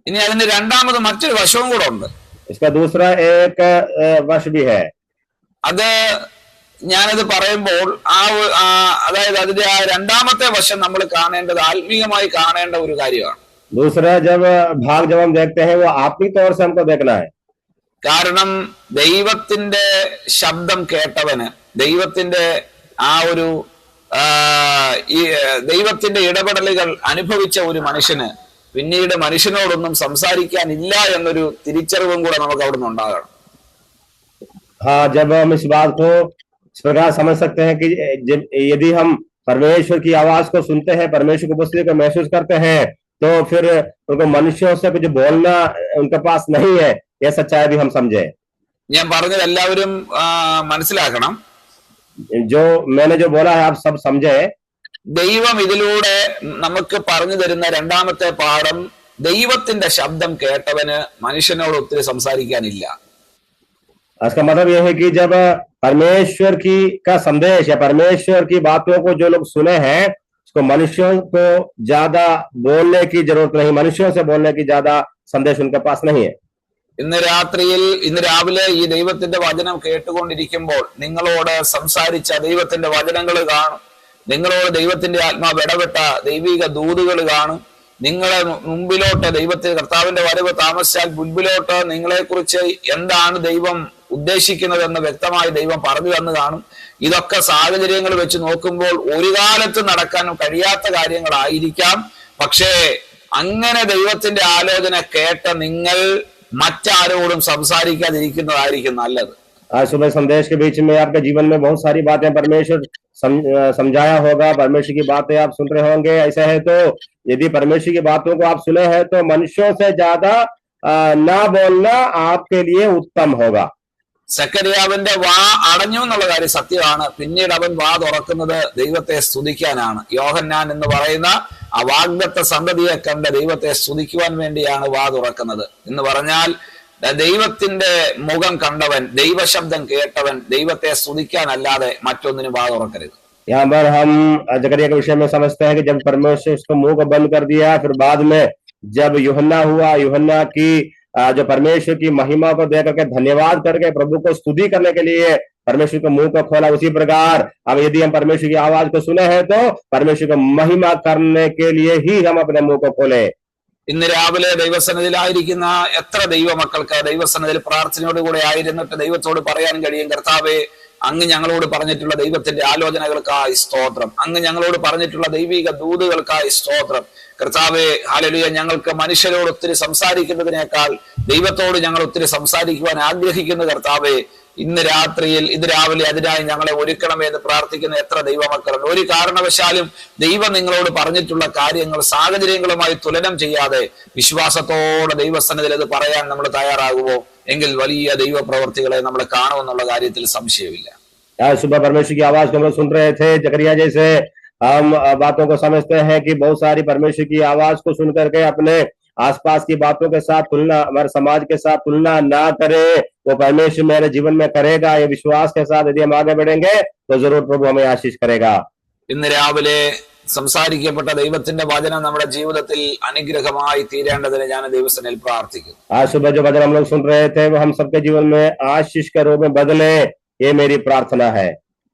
ഇനി അതിന്റെ രണ്ടാമത് മറ്റൊരു വശവും കൂടെ ഉണ്ട്. इसका दूसरा एक वश भी है। അത് ഞാനത് പറയുമ്പോൾ അതായത് അതിന്റെ ആ രണ്ടാമത്തെ വശം നമ്മൾ കാണേണ്ടത് ആത്മീയമായി കാണേണ്ട ഒരു കാര്യമാണ്. दूसरा भाग जब हम देखते हैं वो आत्मिक तौर से हमको देखना है। കാരണം ദൈവത്തിന്റെ ശബ്ദം കേട്ടവന്, ദൈവത്തിന്റെ ആ ഒരു ദൈവത്തിന്റെ ഇടപെടലുകൾ അനുഭവിച്ച ഒരു മനുഷ്യന് പിന്നീട് മനുഷ്യനോടൊന്നും സംസാരിക്കാനില്ല എന്നൊരു തിരിച്ചറിവും കൂടെ നമുക്ക് അവിടുന്ന് ഉണ്ടാകണം. हाँ, जब हम इस बात को इस प्रकार समझ सकते हैं कि यदि हम परमेश्वर की आवाज को सुनते हैं, परमेश्वर की उपस्थिति को महसूस करते हैं, तो फिर उनको मनुष्यों से कुछ बोलना उनके पास नहीं है, यह सच्चाई भी हम समझे। ഞാൻ പറഞ്ഞത് എല്ലാവരും മനസ്സിലാക്കണം. जो मैंने जो बोला है आप सब समझे। ദൈവം ഇതിലൂടെ നമുക്ക് പറഞ്ഞു തരുന്ന രണ്ടാമത്തെ പാഠം, ദൈവത്തിന്റെ ശബ്ദം കേട്ടവന് മനുഷ്യനോട് ഒത്തിരി സംസാരിക്കാനില്ല. इसका मतलब यह है कि जब परमेश्वर की का संदेश या परमेश्वर की बातों को जो लोग सुने हैं, उसको मनुष्यों को ज्यादा बोलने की जरूरत नहीं, मनुष्यों से बोलने की ज्यादा संदेश उनके पास नहीं है। ഇന്ന് രാവിലെ ഈ ദൈവത്തിന്റെ വചനം കേട്ടുകൊണ്ടിരിക്കുമ്പോൾ നിങ്ങളോട് സംസാരിച്ച ദൈവത്തിന്റെ വചനങ്ങൾ കാണും. നിങ്ങളോട് ദൈവത്തിന്റെ ആത്മാവ് ഇടപെട്ട ദൈവിക ദൂതുകൾ കാണും. നിങ്ങളെ മുമ്പിലോട്ട് ദൈവത്തിന്റെ കർത്താവിന്റെ വരവ് താമസിച്ചാൽ മുൻപിലോട്ട് നിങ്ങളെ കുറിച്ച് എന്താണ് ദൈവം ഉദ്ദേശിക്കുന്നതെന്ന് വ്യക്തമായി ദൈവം പറഞ്ഞു തന്നു കാണും. ഇതൊക്കെ സാഹചര്യങ്ങൾ വെച്ച് നോക്കുമ്പോൾ ഒരു കാലത്ത് നടക്കാൻ കഴിയാത്ത കാര്യങ്ങളായിരിക്കാം. പക്ഷേ അങ്ങനെ ദൈവത്തിന്റെ ആലോചന കേട്ട നിങ്ങൾ മറ്റാരോടും സംസാരിക്കാതിരിക്കുന്നതായിരിക്കും നല്ലത്. आज सुबह संदेश के बीच में आपके जीवन में बहुत सारी बातें परमेश्वर समझाया होगा, परमेश्वर की बातें आप सुन रहे होंगे। ऐसा है तो यदि परमेश्वर की बातों को आप सुने हैं तो मनुष्यों से ज्यादा ना बोलना आपके लिए उत्तम होगा। സെക്കറിയാവിന്റെ വാ അടഞ്ഞു എന്നുള്ള കാര്യം സത്യമാണ്. പിന്നീട് അവൻ വാ തുറക്കുന്നത് ദൈവത്തെ സ്തുതിക്കാനാണ്. യോഹന്നാൻ എന്ന് പറയുന്ന ആ വാഗ്ദത്ത സന്തതിയെ കണ്ട് ദൈവത്തെ സ്തുതിക്കുവാൻ വേണ്ടിയാണ് വാ തുറക്കുന്നത്. എന്ന് പറഞ്ഞാൽ ദൈവത്തിന്റെ മുഖം കണ്ടവൻ, ദൈവശബ്ദം കേട്ടവൻ ദൈവത്തെ സ്തുതിക്കാനല്ലാതെ മറ്റൊന്നിനും വാ തുറക്കരുത്. यहाँ पर हम जकरिया के विषय में समझते हैं कि जब परमेश्वर उसको मुंह को बंद कर दिया, फिर बाद में जब यूहन्ना हुआ, यूहन्ना की जो परमेश्वर की महिमा को देख करके धन्यवाद करके प्रभु को स्तुति करने के लिए परमेश्वर के मुंह को खोला। उसी प्रकार अब यदि हम परमेश्वर की आवाज को सुने हैं तो परमेश्वर को महिमा करने के लिए ही हम अपने मुंह को खोले। ഇന്ന് രാവിലെ ദൈവസന്നിധിയിലായിരിക്കുന്ന എത്ര ദൈവമക്കൾക്ക് ദൈവസന്നിധിയിൽ പ്രാർത്ഥനയോടുകൂടെ ആയിരുന്നിട്ട് ദൈവത്തോട് പറയാൻ കഴിയും, കർത്താവേ അങ്ങ് ഞങ്ങളോട് പറഞ്ഞിട്ടുള്ള ദൈവത്തിന്റെ ആലോചനകൾക്കായി സ്തോത്രം. അങ്ങ് ഞങ്ങളോട് പറഞ്ഞിട്ടുള്ള ദൈവിക ദൂതുകൾക്കായി സ്തോത്രം. കർത്താവേ, ഹല്ലേലൂയ. ഞങ്ങൾക്ക് മനുഷ്യരോട് ഒത്തിരി സംസാരിക്കുന്നതിനേക്കാൾ ദൈവത്തോട് ഞങ്ങൾ ഒത്തിരി സംസാരിക്കുവാൻ ആഗ്രഹിക്കുന്ന കർത്താവേ, ഇന്ന് രാവിലെ അതിനായി ഞങ്ങളെ ഒരുക്കണമേ എന്ന് പ്രാർത്ഥിക്കുന്ന എത്ര ദൈവമക്കളുണ്ട്. ഒരു കാരണവശാലും ദൈവം നിങ്ങളോട് പറഞ്ഞിട്ടുള്ള കാര്യങ്ങൾ സാഹചര്യങ്ങളുമായി തുലനം ചെയ്യാതെ വിശ്വാസത്തോടെ ദൈവസന്നിധിയിൽ അത് പറയാൻ നമ്മൾ തയ്യാറാകുമോ? എങ്കിൽ വലിയ ദൈവ പ്രവർത്തികളെ നമ്മൾ കാണുമെന്നുള്ള കാര്യത്തിൽ സംശയമില്ല. आज सुबह परमेश्वर की आवाज को हम लोग सुन रहे थे। जकरिया जैसे हम बातों को समझते हैं कि बहुत सारी परमेश्वर की आवाज को सुन करके अपने आसपास की बातों के साथ तुलना, हमारे समाज के साथ तुलना ना करे, वो परमेश्वर मेरे जीवन में करेगा। ये विश्वास के साथ यदि हम आगे बढ़ेंगे तो जरूर प्रभु हमें आशीष करेगा। ഇന്ന് രാവിലെ സംസാരിക്കപ്പെട്ട ദൈവത്തിന്റെ വചനം നമ്മുടെ ജീവിതത്തിൽ അനുഗ്രഹമായി തീരേണ്ടതിന് ഞാൻ ദൈവസന്നിധിയിൽ പ്രാർത്ഥിക്കുന്നു. आज सुबह जो वचन हम लोग सुन रहे थे वो हम सबके जीवन में आशीष के रूप में बदले, ये मेरी प्रार्थना है।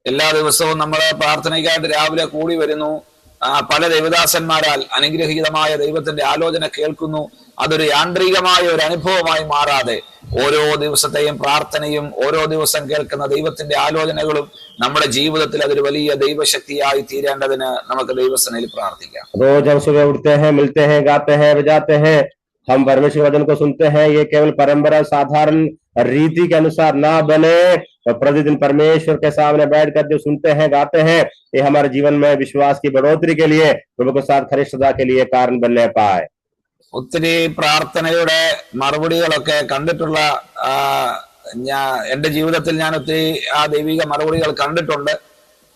എല്ലാ ദിവസവും നമ്മൾ പ്രാർത്ഥനയ്ക്കായിട്ട് രാവിലെ കൂടി വരുന്നു. പല ദൈവദാസന്മാരാൽ അനുഗ്രഹീതമായ ദൈവത്തിന്റെ ആലോചന കേൾക്കുന്നു. അതൊരു യാന്ത്രികമായ ഒരു അനുഭവമായി മാറാതെ ഓരോ ദിവസത്തെയും പ്രാർത്ഥനയും ഓരോ ദിവസം കേൾക്കുന്ന ദൈവത്തിന്റെ ആലോചനകളും നമ്മുടെ ജീവിതത്തിൽ അതൊരു വലിയ ദൈവശക്തിയായി തീരേണ്ടതിന് നമുക്ക് ദൈവസന്നിധിയിൽ പ്രാർത്ഥിക്കാം. रोज हम सुबह उठते हैं, मिलते हैं, गाते हैं, बजाते हैं, हम परमेश्वर वचन को सुनते हैं। ये केवल परंपरा साधारण रीति के अनुसार ना बने, और प्रतिदिन परमेश्वर के सामने बैठकर जो सुनते हैं, गाते हैं, ये हमारे जीवन में विश्वास की बढ़ोतरी के लिए, प्रभु के साथ खरिष्ठता के लिए कारण बनने पाए। ഒത്തിരി പ്രാർത്ഥനയുടെ മറുപടികളൊക്കെ കണ്ടിട്ടുള്ള എന്റെ ജീവിതത്തിൽ ഞാൻ ഒത്തിരി ആ ദൈവിക മറുപടികൾ കണ്ടിട്ടുണ്ട്.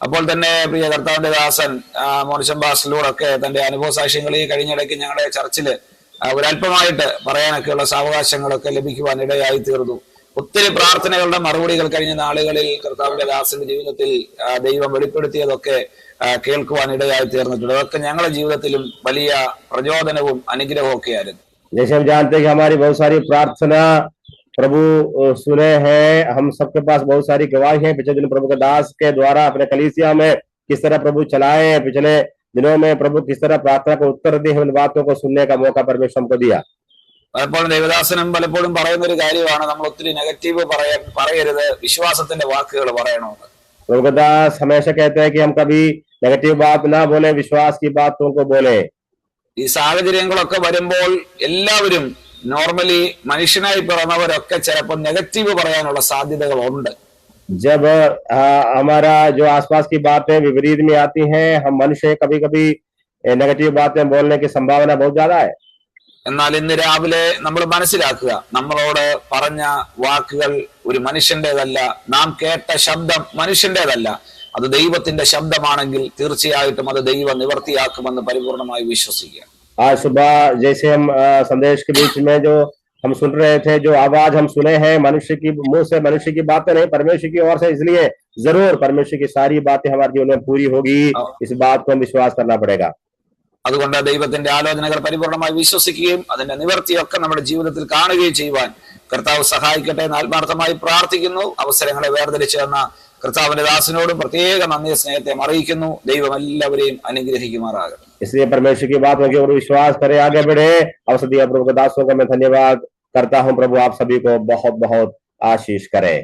അപ്പോൾ തന്നെ പ്രിയ കർത്താവിന്റെ ദാസൻ മോനിശം ബാസിലൂടൊക്കെ തന്റെ അനുഭവ സാക്ഷ്യങ്ങൾ ഈ കഴിഞ്ഞിടയ്ക്ക് ഞങ്ങളുടെ ചർച്ചില് ഒരല്പമായിട്ട് പറയാനൊക്കെയുള്ള സാവകാശങ്ങളൊക്കെ ലഭിക്കുവാൻ ഇടയായി തീർന്നു. ഒത്തിരി പ്രാർത്ഥനകളുടെ മറുപടികൾ കഴിഞ്ഞ നാളുകളിൽ കർത്താവിന്റെ ദാസന്റെ ജീവിതത്തിൽ ദൈവം വെളിപ്പെടുത്തിയതൊക്കെ കേൾക്കുവാൻ ഇടയായി തീർന്നിട്ടുണ്ട്. അതൊക്കെ ഞങ്ങളുടെ ജീവിതത്തിലും വലിയ പ്രചോദനവും അനുഗ്രഹവും ഒക്കെ ആയിരുന്നു. जैसे हम जानते हैं कि हमारी बहुत सारी प्रार्थना प्रभु सुने हैं, हम सबके पास बहुत सारी गवाही है। पिछले दिन प्रभु के दास के द्वारा अपने कलीसिया में किस तरह प्रभु चलाए, पिछले दिनों में प्रभु किस तरह प्रार्थना को उत्तर दिए, उन बातों को सुनने का मौका परमेश्वर हमको दिया। പലപ്പോഴും ദേവദാസനും പലപ്പോഴും പറയുന്ന ഒരു കാര്യമാണ്, നമ്മൾ ഒത്തിരി നെഗറ്റീവ് പറയരുത്, വിശ്വാസത്തിന്റെ വാക്കുകൾ പറയണമെന്ന്. प्रभु के दास हमेशा कहते हैं कि हम कभी नेगेटिव बात ना बोले, विश्वास की बातों को बोले। ഈ സാഹചര്യങ്ങളൊക്കെ വരുമ്പോൾ എല്ലാവരും നോർമലി മനുഷ്യനായി പിറന്നവരൊക്കെ ചിലപ്പോൾ നെഗറ്റീവ് പറയാനുള്ള സാധ്യതകളുണ്ട്. जब हमारा जो आसपास की बातें विपरीत में आती हैं, हम मनुष्य कभी कभी नेगेटिव बातें बोलने की संभावना बहुत ज्यादा है। എന്നാൽ ഇന്ന് രാവിലെ നമ്മൾ മനസ്സിലാക്കുക, നമ്മളോട് പറഞ്ഞ വാക്കുകൾ ഒരു മനുഷ്യന്റേതല്ല, നാം കേട്ട ശബ്ദം മനുഷ്യന്റേതല്ല, അത് ദൈവത്തിന്റെ ശബ്ദമാണെങ്കിൽ തീർച്ചയായിട്ടും അത് ദൈവം നിവർത്തിയാക്കുമെന്ന് പരിപൂർണമായി വിശ്വസിക്കുക. आज सुबह जैसे हम संदेश के बीच में जो हम सुन रहे थे, जो आवाज हम सुने हैं मनुष्य की मुंह से, मनुष्य की बातें नहीं, परमेश्वर की ओर से, इसलिए जरूर परमेश्वर की सारी बातें हमारे जीवन में पूरी होगी। इस बात को हम विश्वास करना पड़ेगा। അതുകൊണ്ട് ദൈവത്തിന്റെ ആലോചനകൾ പരിപൂർണമായി വിശ്വസിക്കുകയും അതിന്റെ നിവർത്തിയൊക്കെ നമ്മുടെ ജീവിതത്തിൽ കാണുകയും ചെയ്യുവാൻ കർത്താവ് സഹായിക്കട്ടെ എന്ന് ആത്മാർത്ഥമായി പ്രാർത്ഥിക്കുന്നു. അവസരങ്ങളെ വേർതിരിച്ചു തന്ന കർത്താവിന്റെ ദാസനോടും പ്രത്യേക നന്ദി സ്നേഹത്തെ അറിയിക്കുന്നു. ദൈവം എല്ലാവരെയും അനുഗ്രഹിക്കുമാറാകട്ടെ. इसलिए परमेश्वर की बातों के ऊपर विश्वास करे, आगे बढ़े। अवसर दिया प्रभु के दासों को मैं धन्यवाद करता हूँ। प्रभु आप सभी को बहुत बहुत आशीष करे।